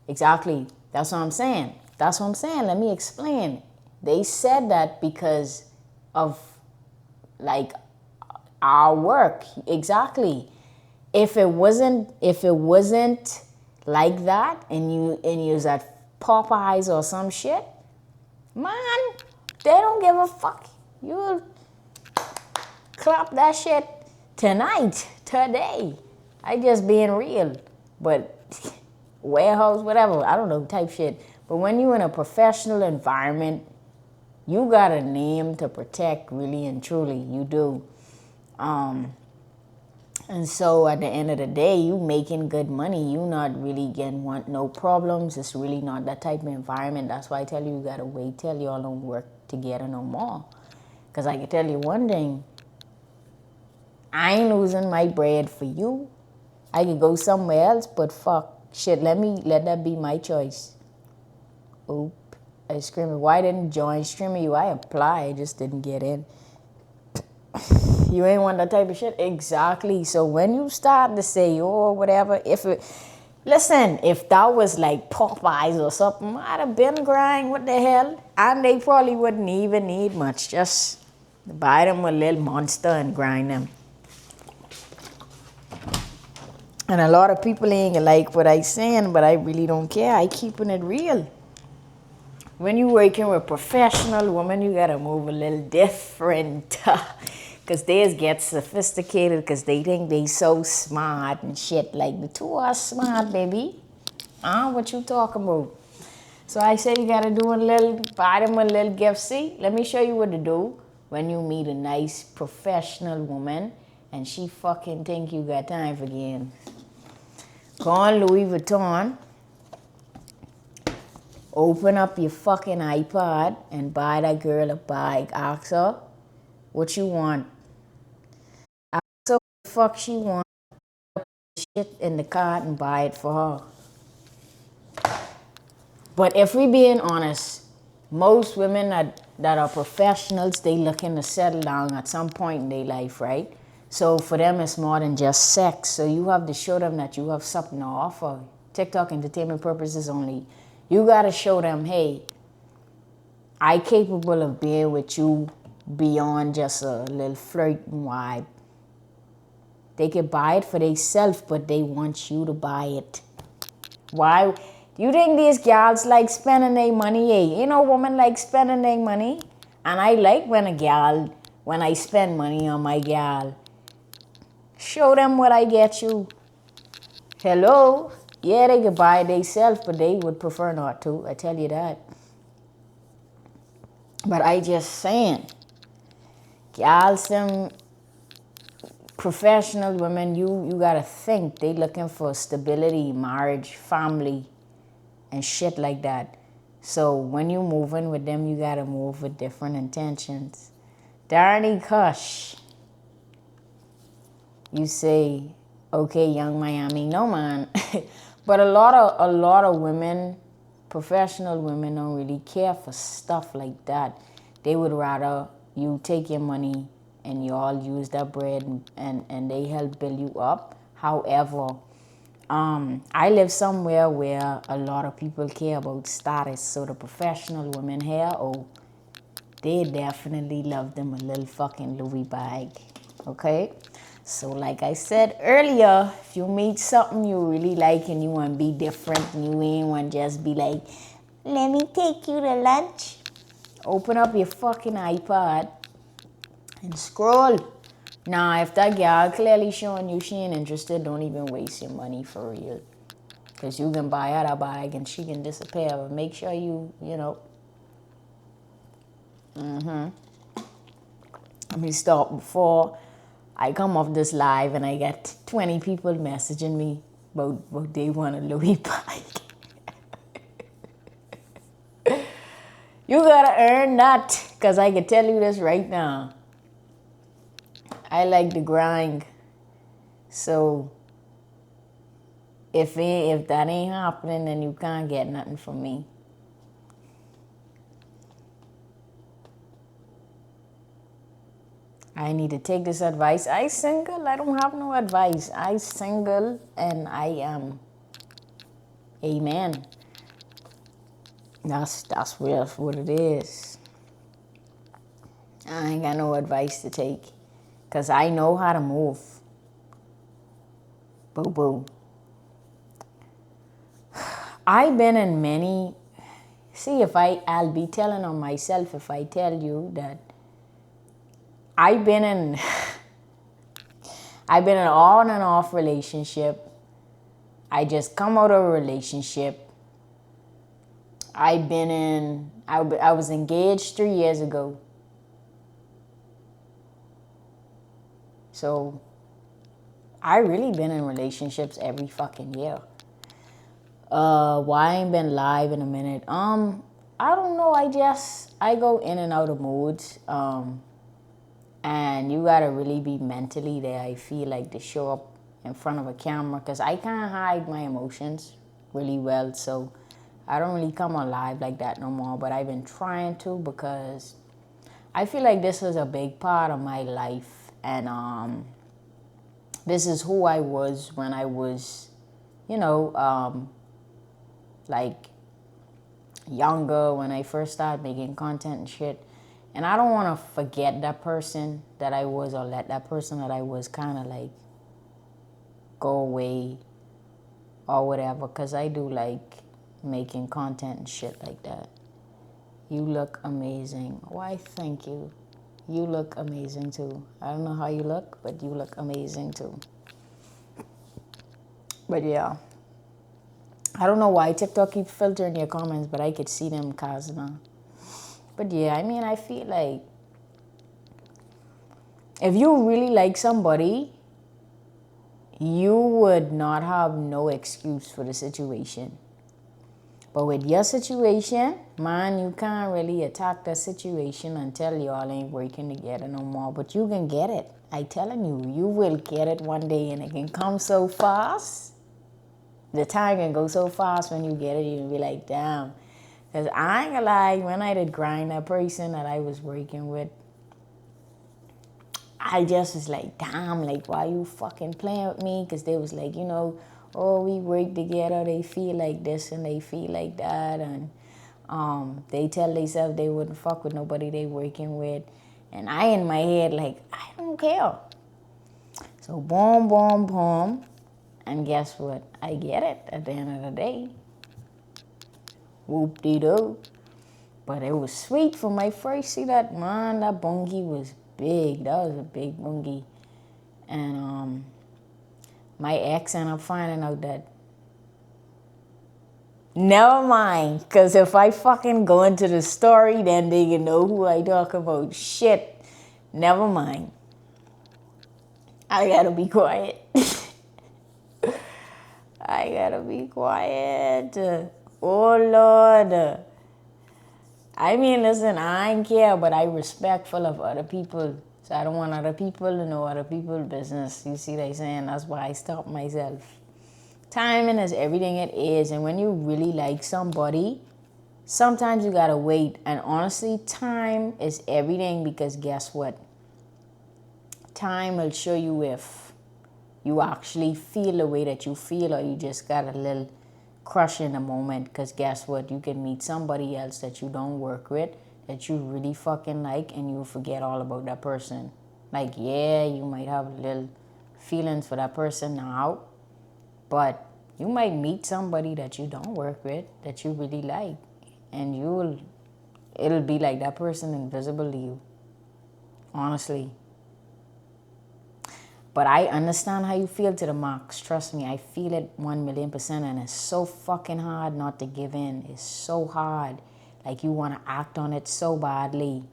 Exactly. That's what I'm saying. Let me explain. They said that because of, like, our work. Exactly. If it wasn't like that, and you was at Popeyes or some shit, man, they don't give a fuck. You'll clap that shit tonight, today. I just being real. But warehouse, whatever, I don't know, type shit. But when you in a professional environment, you got a name to protect, really and truly. You do. And so at the end of the day, you making good money. You not really getting want no problems. It's really not that type of environment. That's why I tell you gotta wait till y'all don't work together no more. Cause I can tell you one thing. I ain't losing my bread for you. I could go somewhere else, but fuck shit. Let that be my choice. Oop. I screaming. Why didn't join streaming you? I applied, I just didn't get in. You ain't want that type of shit? Exactly. So when you start to say, oh, whatever, if that was like Popeyes or something, I'd have been grind, what the hell? And they probably wouldn't even need much. Just buy them a little Monster and grind them. And a lot of people ain't like what I saying, but I really don't care. I keeping it real. When you working with professional women, you gotta move a little different. Cause they get sophisticated because they think they so smart and shit. Like the two are smart, baby. What you talking about? So I say you gotta buy them a little gift. See, let me show you what to do when you meet a nice professional woman and she fucking think you got time for games. Go on Louis Vuitton, open up your fucking iPad and buy that girl a bag. Ask her what you want. Ask her what the fuck she want. Shit in the cart and buy it for her. But if we being honest, most women that are professionals, they looking to settle down at some point in their life, right? So for them, it's more than just sex. So you have to show them that you have something to offer. TikTok entertainment purposes only. You got to show them, hey, I capable of being with you beyond just a little flirting vibe. They could buy it for themselves, but they want you to buy it. Why? You think these gals like spending their money? Hey, you know, women like spending their money. And I like when I spend money on my gal. Show them what I get you. Hello? Yeah, they could buy it themselves, but they would prefer not to. I tell you that. But I just saying, gals, them professional women, you gotta think they looking for stability, marriage, family, and shit like that. So when you moving with them, you gotta move with different intentions. Darnie Kush. You say, okay, Young Miami, no man. But a lot of women, professional women, don't really care for stuff like that. They would rather you take your money and you all use that bread and they help build you up. However, I live somewhere where a lot of people care about status. So the professional women here, they definitely love them a little fucking Louis bag. Okay? So like I said earlier, if you meet something you really like and you want to be different and you ain't want to just be like, let me take you to lunch. Open up your fucking iPad and scroll. Now, if that girl clearly showing you she ain't interested, don't even waste your money for real. Because you can buy her a bag and she can disappear. But make sure you know. Let me stop before I come off this live and I get 20 people messaging me about what they want a Louis bag. You gotta earn that. Because I can tell you this right now. I like to grind. So if that ain't happening, then you can't get nothing from me. I need to take this advice. I single. I don't have no advice. I single and I am. Amen. That's what it is. I ain't got no advice to take. Because I know how to move. Boo boo. I've been in many. See, I'll be telling on myself if I tell you that I've been in, I've been in an on and off relationship. I just come out of a relationship. I was engaged 3 years ago. So I really been in relationships every fucking year. Why I ain't been live in a minute? I don't know. I go in and out of moods. And you gotta really be mentally there, I feel like, to show up in front of a camera, because I can't hide my emotions really well. So I don't really come on live like that no more. But I've been trying to, because I feel like this is a big part of my life. And this is who I was when I was, like younger, when I first started making content and shit. And I don't want to forget that person that I was, or let that person that I was kind of like go away or whatever, because I do like making content and shit like that. You look amazing. Why, thank you. You look amazing too. I don't know how you look, but you look amazing too. But yeah. I don't know why TikTok keeps filtering your comments, but I could see them, Kazna. But yeah, I mean, I feel like if you really like somebody, you would not have no excuse for the situation. But with your situation, man, you can't really attack the situation until y'all ain't working together no more. But you can get it. I telling you, you will get it one day, and it can come so fast. The time can go so fast when you get it, you'll be like, damn. Because I ain't gonna lie, when I did grind that person that I was working with, I just was like, damn, like, why you fucking playing with me? Because they was like, oh, we work together, they feel like this and they feel like that. And they tell themselves they wouldn't fuck with nobody they working with. And I in my head, like, I don't care. So boom, boom, boom. And guess what? I get it at the end of the day. Whoop-de-doo. But it was sweet for my first. See that, man, that bungie was big. That was a big bungie. And my ex ended up finding out that, never mind, because if I fucking go into the story, then they can know who I talk about. Shit, never mind. I gotta be quiet. I gotta be quiet. Oh, Lord. I mean, listen, I ain't care, but I respectful of other people. So I don't want other people to know other people's business. You see what I'm saying? That's why I stop myself. Timing is everything it is. And when you really like somebody, sometimes you gotta wait. And honestly, time is everything, because guess what? Time will show you if you actually feel the way that you feel, or you just got a little crush in the moment. Because guess what? You can meet somebody else that you don't work with, that you really fucking like, and you forget all about that person. Like, yeah, you might have little feelings for that person now, but you might meet somebody that you don't work with, that you really like, and it'll be like that person invisible to you. Honestly. But I understand how you feel to the max. Trust me, I feel it 1,000,000%, and it's so fucking hard not to give in. It's so hard. Like, you want to act on it so badly.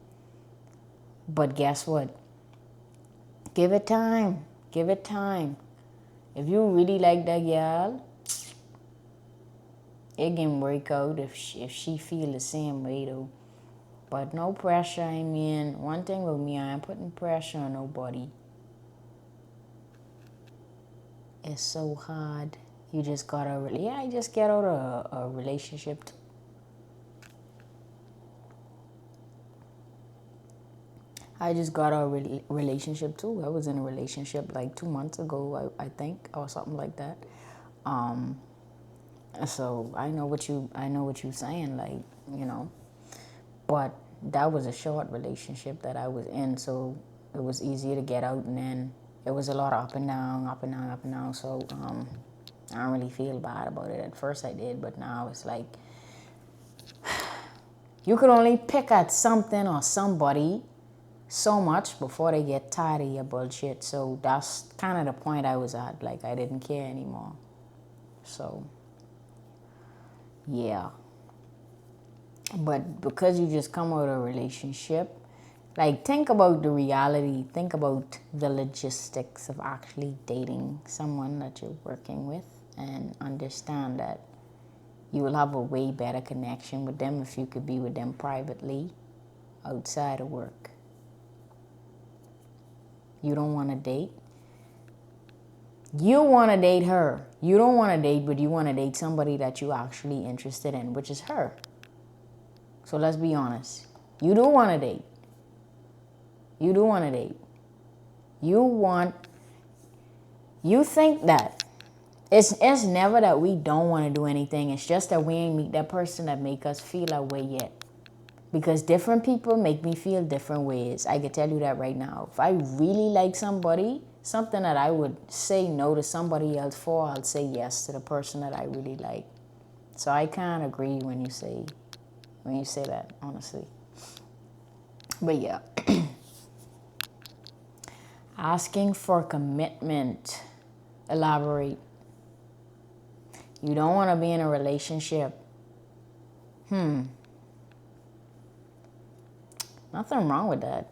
But guess what? Give it time. Give it time. If you really like that girl, it can work out if she feel the same way though. But no pressure. I mean, one thing with me, I ain't putting pressure on nobody. It's so hard. You just gotta I just get out of a relationship. I just got a relationship too. I was in a relationship like 2 months ago, I think, or something like that. So I know what you're saying, like, but that was a short relationship that I was in. So it was easier to get out, and then it was a lot of up and down, up and down, up and down. So I don't really feel bad about it. At first I did, but now it's like you could only pick at something or somebody so much before they get tired of your bullshit. So that's kind of the point I was at. Like, I didn't care anymore. So, yeah. But because you just come out of a relationship, like, think about the reality. Think about the logistics of actually dating someone that you're working with, and understand that you will have a way better connection with them if you could be with them privately outside of work. You don't want to date. You want to date her. You don't want to date, but you want to date somebody that you're actually interested in, which is her. So let's be honest. You do want to date. You do want to date. You think that. It's never that we don't want to do anything. It's just that we ain't meet that person that make us feel that way yet. Because different people make me feel different ways. I can tell you that right now. If I really like somebody, something that I would say no to somebody else for, I'll say yes to the person that I really like. So I can't agree when you say that, honestly. But yeah. Asking for commitment. Elaborate. You don't want to be in a relationship. Nothing wrong with that.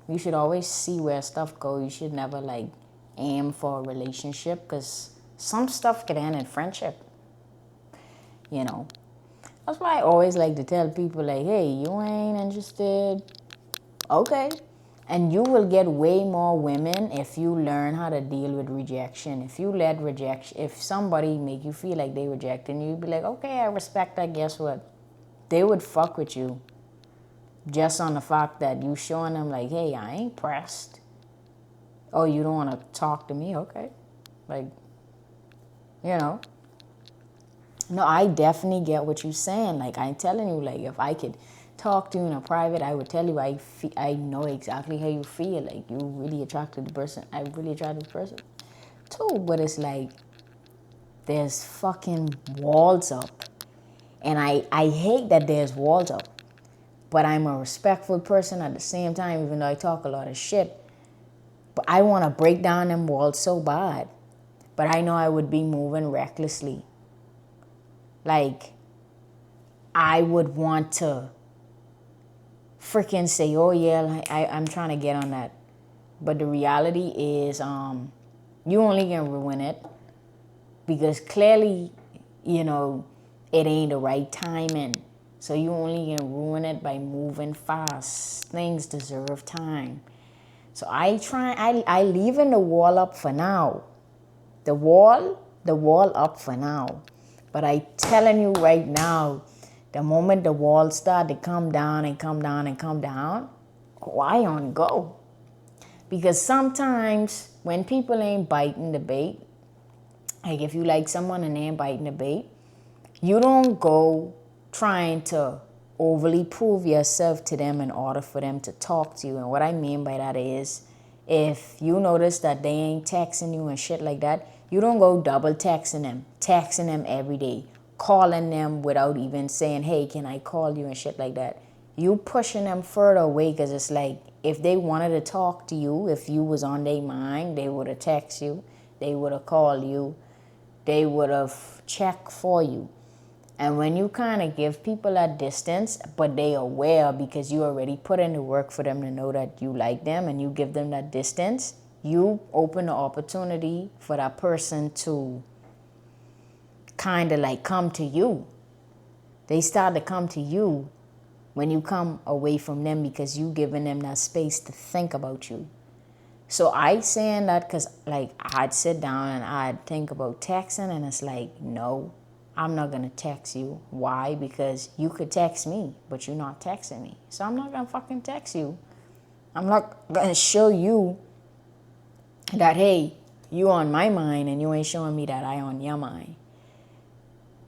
You should always see where stuff goes. You should never like aim for a relationship, because some stuff can end in friendship. You know. That's why I always like to tell people, like, hey, you ain't interested. Okay. And you will get way more women if you learn how to deal with rejection. If you let rejection, if somebody make you feel like they rejecting you, you'd be like, okay, I respect that. Guess what? They would fuck with you just on the fact that you showing them like, hey, I ain't pressed. Oh, you don't want to talk to me? Okay. Like, you know. No, I definitely get what you're saying. Like, I'm telling you, like, if I could talk to you in a private, I would tell you I know exactly how you feel. Like, you really attracted the person. I really attracted the person too. But it's like, there's fucking walls up. And I hate that there's walls up. But I'm a respectful person at the same time, even though I talk a lot of shit. But I want to break down them walls so bad. But I know I would be moving recklessly. Like, I would want to freaking say, oh yeah, I'm trying to get on that. But the reality is, you only can ruin it. Because clearly, you know, it ain't the right timing. So you only can ruin it by moving fast. Things deserve time. So I leaving the wall up for now. The wall up for now. But I telling you right now, the moment the walls start to come down and come down and come down, why on go? Because sometimes when people ain't biting the bait, like if you like someone and they ain't biting the bait, you don't go trying to overly prove yourself to them in order for them to talk to you. And what I mean by that is, if you notice that they ain't texting you and shit like that, you don't go double texting them every day, calling them without even saying, hey, can I call you and shit like that. You pushing them further away, because it's like, if they wanted to talk to you, if you was on their mind, they would have texted you, they would have called you, they would have checked for you. And when you kind of give people that distance, but they aware because you already put in the work for them to know that you like them, and you give them that distance, you open the opportunity for that person to kind of like come to you. They start to come to you when you come away from them, because you giving them that space to think about you. So I saying that because like I'd sit down and I'd think about texting, and it's like, no, I'm not going to text you. Why? Because you could text me, but you're not texting me. So I'm not going to fucking text you. I'm not going to show you that, hey, you on my mind, and you ain't showing me that I on your mind.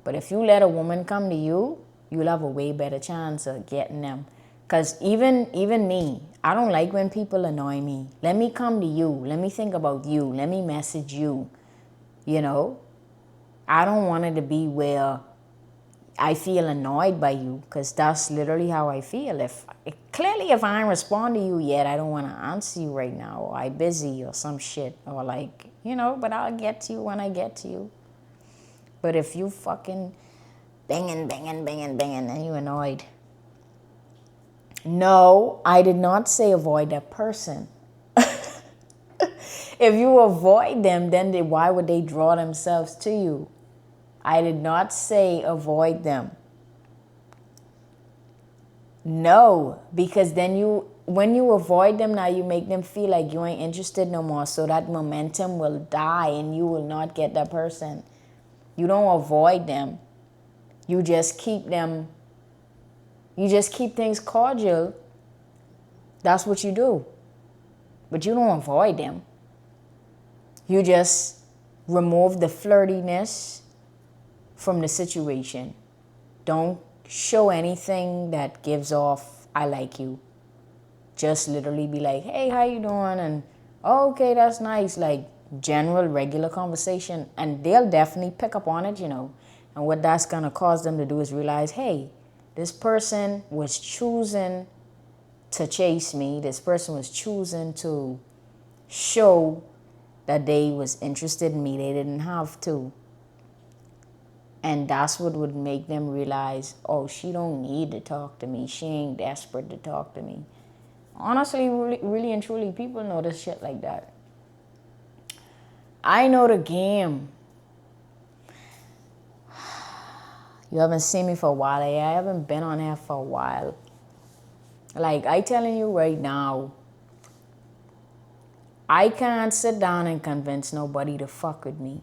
But if you let a woman come to you, you'll have a way better chance of getting them. Because even me, I don't like when people annoy me. Let me come to you. Let me think about you. Let me message you. You know, I don't want it to be where I feel annoyed by you, because that's literally how I feel. If I don't respond to you yet, I don't want to answer you right now, or I busy or some shit, or like, you know, but I'll get to you when I get to you. But if you fucking banging, then you annoyed. No, I did not say avoid that person. If you avoid them, then why would they draw themselves to you? I did not say avoid them. No, because then when you avoid them, now you make them feel like you ain't interested no more. So that momentum will die and you will not get that person. You don't avoid them. You just keep things cordial. That's what you do. But you don't avoid them. You just remove the flirtiness from the situation. Don't show anything that gives off, I like you. Just literally be like, hey, how you doing? And, oh, okay, that's nice. Like, general, regular conversation. And they'll definitely pick up on it, you know. And what that's going to cause them to do is realize, hey, this person was choosing to chase me. This person was choosing to show that they was interested in me. They didn't have to. And that's what would make them realize, oh, she don't need to talk to me. She ain't desperate to talk to me. Honestly, really and truly, people know this shit like that. I know the game. You haven't seen me for a while. I haven't been on here for a while. Like, I telling you right now, I can't sit down and convince nobody to fuck with me.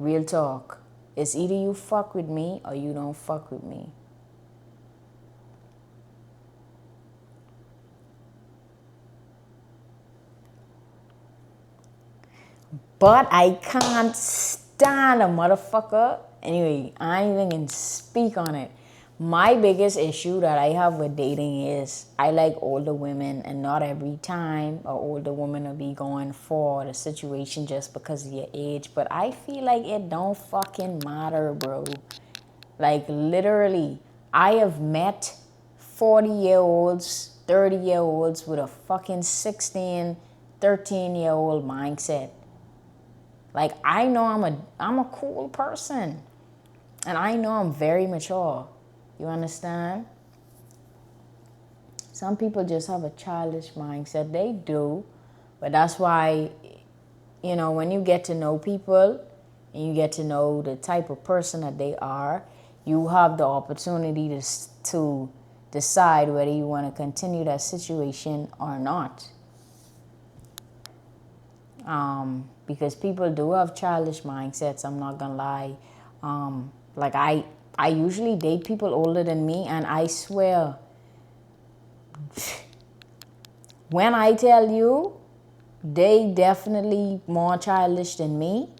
Real talk. It's either you fuck with me or you don't fuck with me. But I can't stand a motherfucker. Anyway, I ain't even gonna speak on it. My biggest issue that I have with dating is I like older women, and not every time an older woman will be going for the situation just because of your age. But I feel like it don't fucking matter, bro. Like, literally, I have met 40-year-olds, 30-year-olds with a fucking 16, 13-year-old mindset. Like, I know I'm a cool person. And I know I'm very mature. You understand? Some people just have a childish mindset. They do. But that's why, you know, when you get to know people and you get to know the type of person that they are, you have the opportunity to decide whether you want to continue that situation or not. Because people do have childish mindsets, I'm not gonna lie. Like, I usually date people older than me, and I swear, when I tell you, they definitely more childish than me.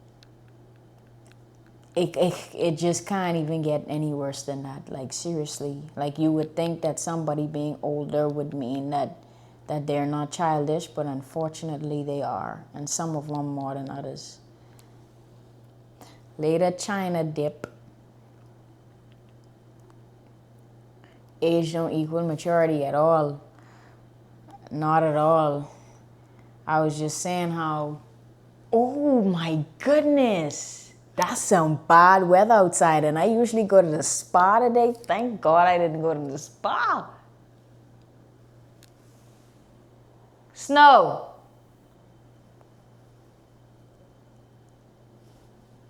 It just can't even get any worse than that. Like, seriously. Like, you would think that somebody being older would mean that they're not childish, but unfortunately they are. And some of them more than others. Later, China dip. Age don't equal maturity at all. Not at all. I was just saying how, oh my goodness, that's some bad weather outside. And I usually go to the spa today. Thank God I didn't go to the spa. Snow.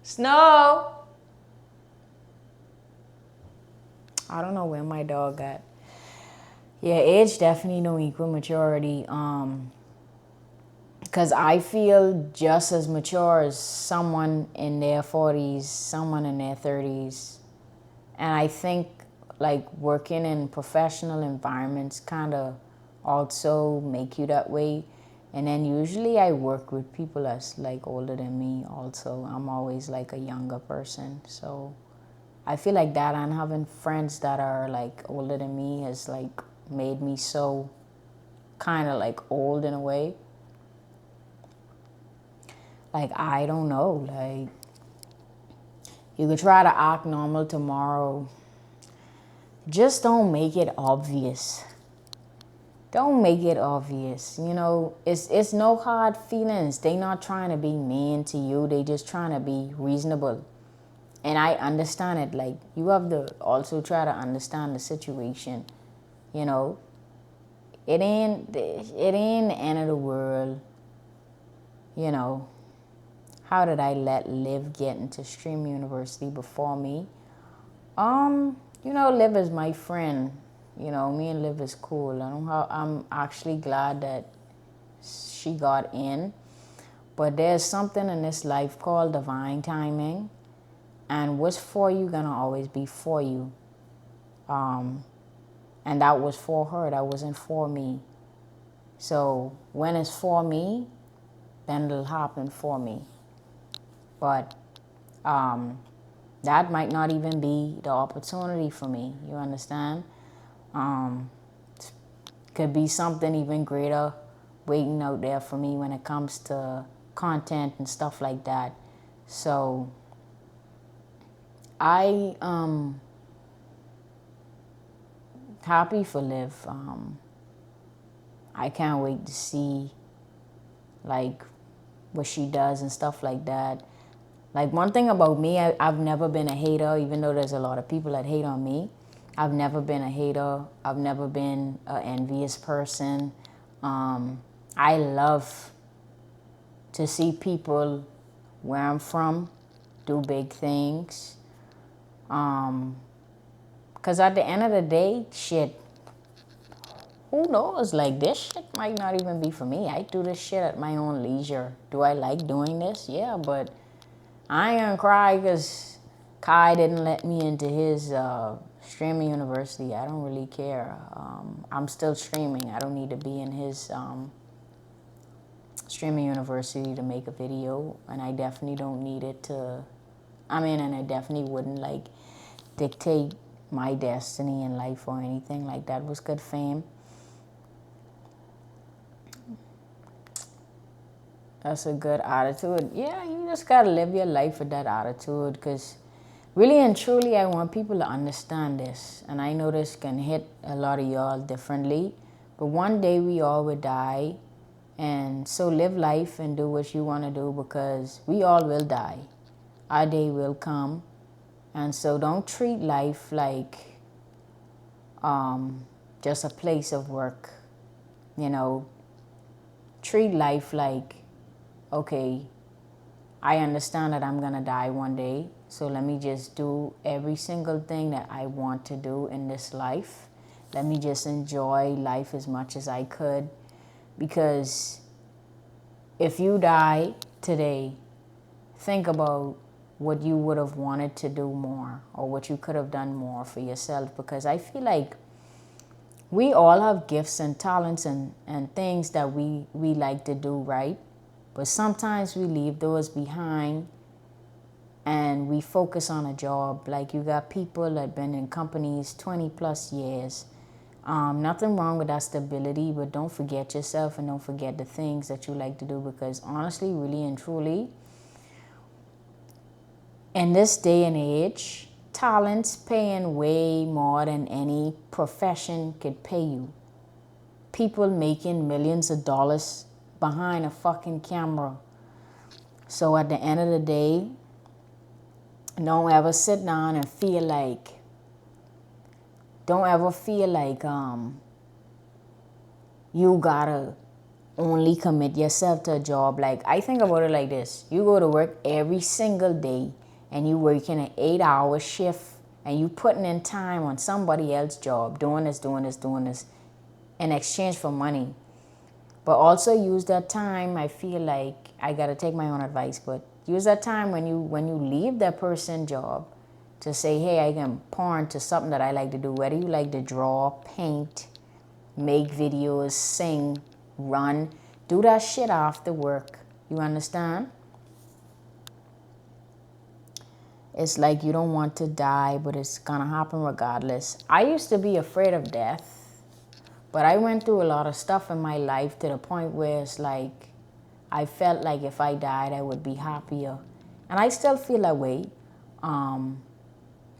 Snow. I don't know where my dog at. Yeah, age definitely don't equal maturity. Because I feel just as mature as someone in their 40s, someone in their 30s. And I think, like, working in professional environments kind of also make you that way. And then usually I work with people that's, like, older than me also. I'm always, like, a younger person. So I feel like that, and having friends that are, like, older than me has, like, made me so kind of like old in a way. Like, I don't know. Like, you could try to act normal tomorrow. Just don't make it obvious. Don't make it obvious. You know, it's no hard feelings. They not trying to be mean to you. They just trying to be reasonable. And I understand it. Like, you have to also try to understand the situation. You know, it ain't the end of the world. You know, how did I let Liv get into Stream University before me? You know, Liv is my friend. You know, me and Liv is cool. I'm actually glad that she got in. But there's something in this life called divine timing. And what's for you gonna always be for you. And that was for her. That wasn't for me. So when it's for me, then it'll happen for me. But that might not even be the opportunity for me. You understand? Could be something even greater waiting out there for me when it comes to content and stuff like that. So I happy for Liv. I can't wait to see like what she does and stuff like that. Like, one thing about me, I've never been a hater, even though there's a lot of people that hate on me. I've never been a hater. I've never been an envious person. I love to see people where I'm from do big things. Because at the end of the day, shit, who knows? Like, this shit might not even be for me. I do this shit at my own leisure. Do I like doing this? Yeah, but I ain't gonna cry because Kai didn't let me into his streaming university. I don't really care. I'm still streaming. I don't need to be in his streaming university to make a video. And I definitely don't need it to, and I definitely wouldn't like dictate my destiny in life or anything like that. Was good fame. That's a good attitude. Yeah, you just gotta live your life with that attitude, because really and truly, I want people to understand this. And I know this can hit a lot of y'all differently, but one day we all will die. And so live life and do what you want to do, because we all will die. Our day will come. And so don't treat life like just a place of work. You know, treat life like, okay, I understand that I'm going to die one day, so let me just do every single thing that I want to do in this life. Let me just enjoy life as much as I could, because if you die today, think about what you would have wanted to do more, or what you could have done more for yourself, because I feel like we all have gifts and talents and things that we like to do, right? But sometimes we leave those behind and we focus on a job. Like, you got people that have been in companies 20 plus years. Nothing wrong with that stability, but don't forget yourself and don't forget the things that you like to do, because honestly, really and truly, in this day and age, talent's paying way more than any profession could pay you. People making millions of dollars behind a fucking camera. So at the end of the day, don't ever sit down and feel like, you gotta only commit yourself to a job. Like, I think about it like this. You go to work every single day and you working an 8-hour shift and you putting in time on somebody else's job, doing this in exchange for money. But also use that time, I feel like, I gotta take my own advice, but use that time when you leave that person's job to say, hey, I can pour into something that I like to do. Whether you like to draw, paint, make videos, sing, run, do that shit after work. You understand? It's like you don't want to die, but it's gonna happen regardless. I used to be afraid of death, But I went through a lot of stuff in my life to the point where it's like I felt like if I died, I would be happier. And I still feel that way. And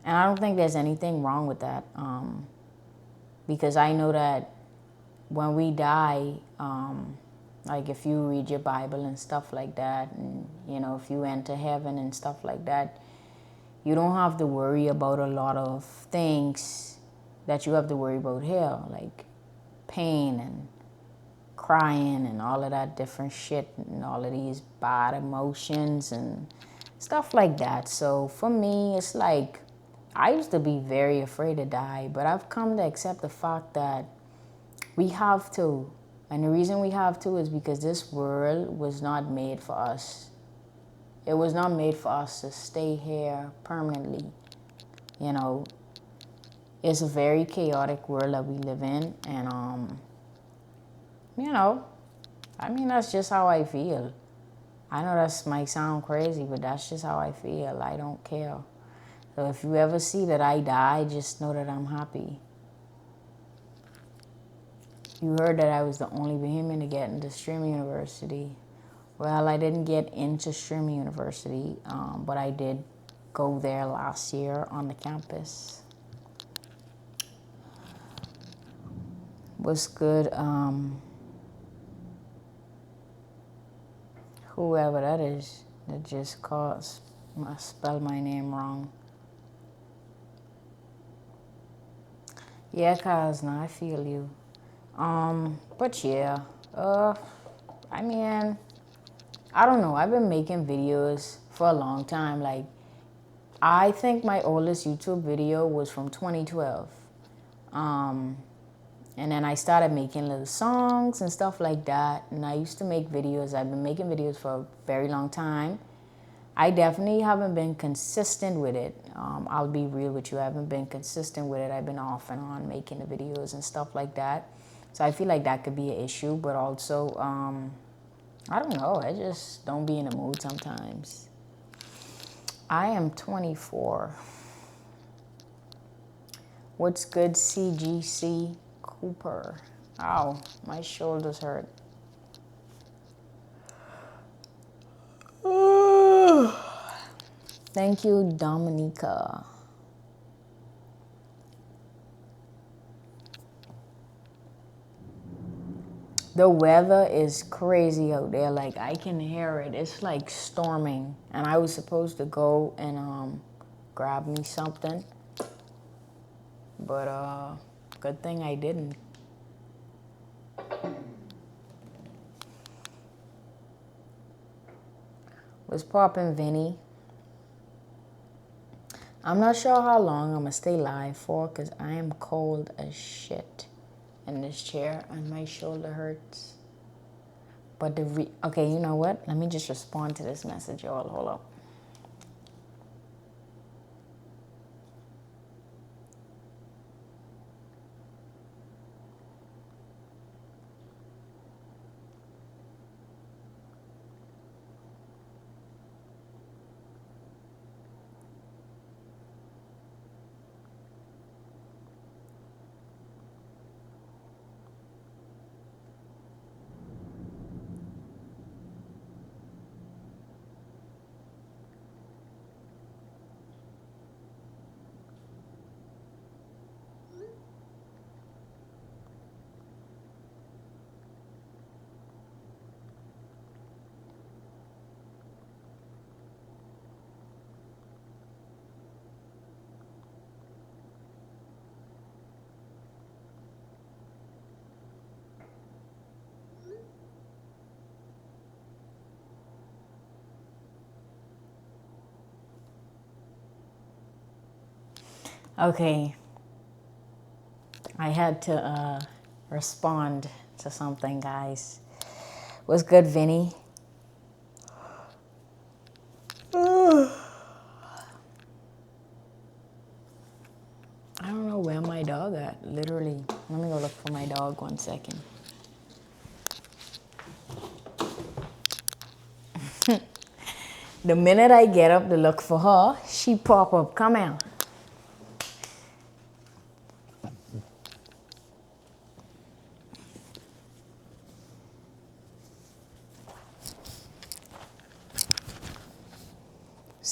I don't think there's anything wrong with that. Because I know that when we die, like if you read your Bible and stuff like that, and if you enter heaven and stuff like that, you don't have to worry about a lot of things that you have to worry about here, like pain and crying and all of that different shit and all of these bad emotions and stuff like that. So for me, it's like I used to be very afraid to die, but I've come to accept the fact that we have to. And the reason we have to is because this world was not made for us. It was not made for us to stay here permanently. It's a very chaotic world that we live in. And, that's just how I feel. I know that might sound crazy, but that's just how I feel. I don't care. So if you ever see that I die, just know that I'm happy. You heard that I was the only Bahamian to get into Stream University. Well, I didn't get into Stream University, but I did go there last year on the campus. What's good? Whoever that is that just spelled my name wrong. Yeah, Kazna, I feel you. But yeah, I mean, I don't know. I've been making videos for a long time. Like, I think my oldest YouTube video was from 2012. And then I started making little songs and stuff like that. And I used to make videos. I've been making videos for a very long time. I definitely haven't been consistent with it. I'll be real with you. I haven't been consistent with it. I've been off and on making the videos and stuff like that. So I feel like that could be an issue. But also, I don't know. I just don't be in the mood sometimes. I am 24. What's good, CGC Cooper? Ow, my shoulders hurt. Thank you, Dominica. The weather is crazy out there. Like, I can hear it. It's like storming. And I was supposed to go and grab me something. But good thing I didn't. What's poppin', Vinny? I'm not sure how long I'm gonna stay live for because I am cold as shit in this chair and my shoulder hurts. But okay, you know what? Let me just respond to this message, y'all. Hold up. Okay, I had to respond to something, guys. What's good, Vinny? I don't know where my dog at, literally. Let me go look for my dog 1 second. The minute I get up to look for her, she pop up. Come here.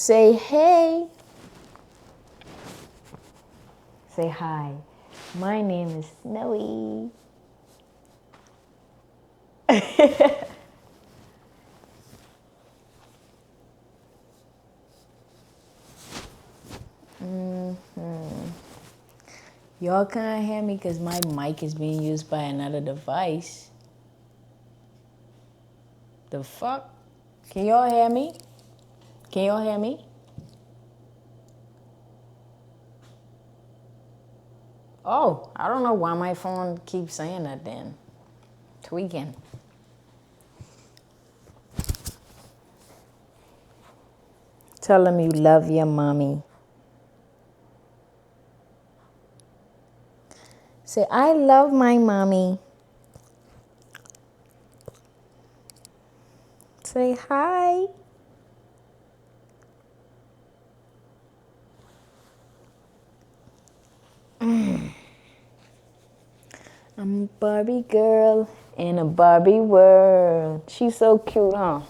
Say hey. Say hi. My name is Snowy. Y'all can't hear me because my mic is being used by another device. The fuck? Can y'all hear me? Can y'all hear me? Oh, I don't know why my phone keeps saying that then. Tweaking. Tell them you love your mommy. Say, I love my mommy. Say hi. I'm a Barbie girl in a Barbie world. She's so cute, huh?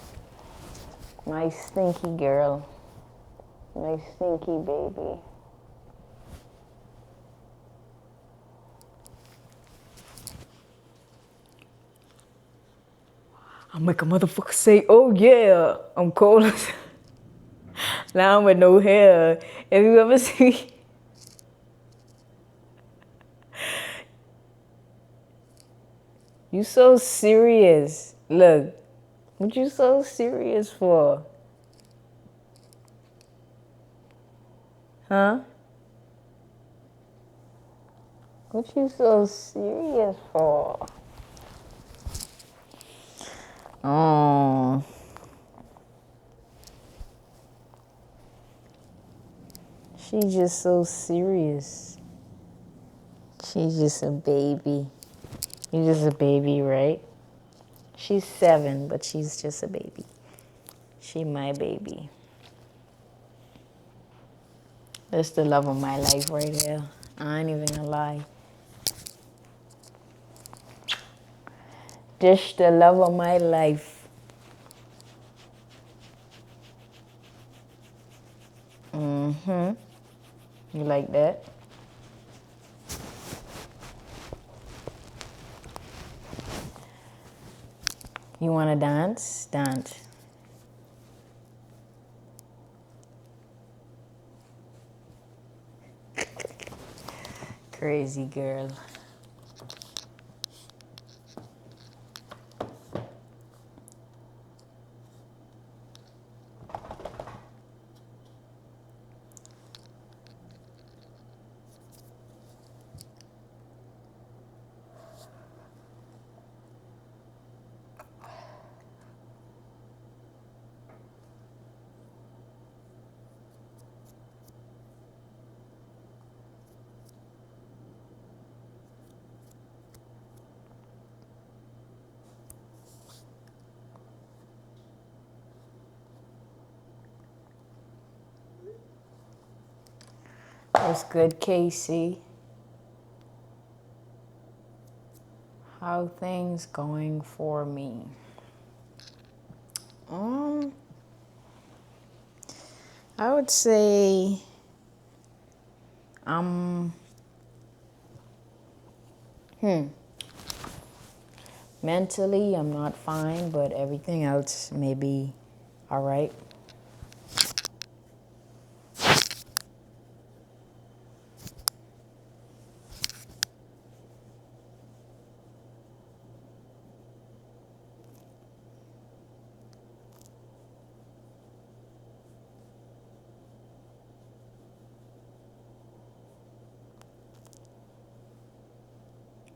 My stinky girl. My stinky baby. I'll make a motherfucker say, oh yeah, I'm cold as now I'm with no hair. Have you ever seen you so serious? Look, what you so serious for? Huh? What you so serious for? Oh. She's just so serious. She's just a baby. You're just a baby, right? She's 7, but she's just a baby. She my baby. That's the love of my life right here. I ain't even gonna lie. Just the love of my life. Mm-hmm. You like that? You wanna dance? Dance. Crazy girl. What's good, Casey? How things going for me? Um, I would say I'm mentally I'm not fine, but everything else may be all right.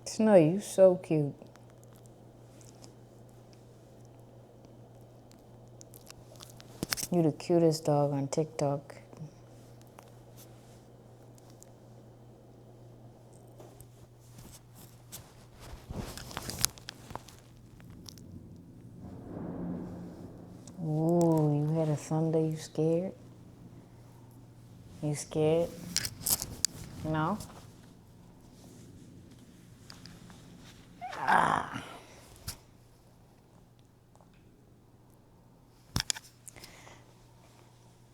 Snow, you so cute. You the cutest dog on TikTok. Ooh, you had a thunder, you scared? You scared? No?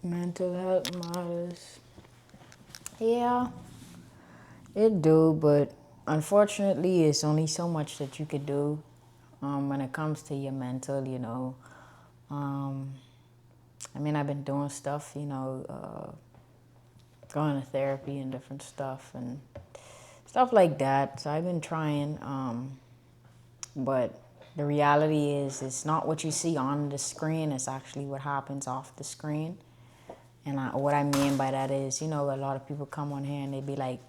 Mental health matters. Yeah, it do, but unfortunately, it's only so much that you could do when it comes to your mental, you know. Um, I mean, I've been doing stuff, you know, going to therapy and different stuff and stuff like that. So I've been trying, but the reality is, it's not what you see on the screen, it's actually what happens off the screen. And what I mean by that is, you know, a lot of people come on here and they be like,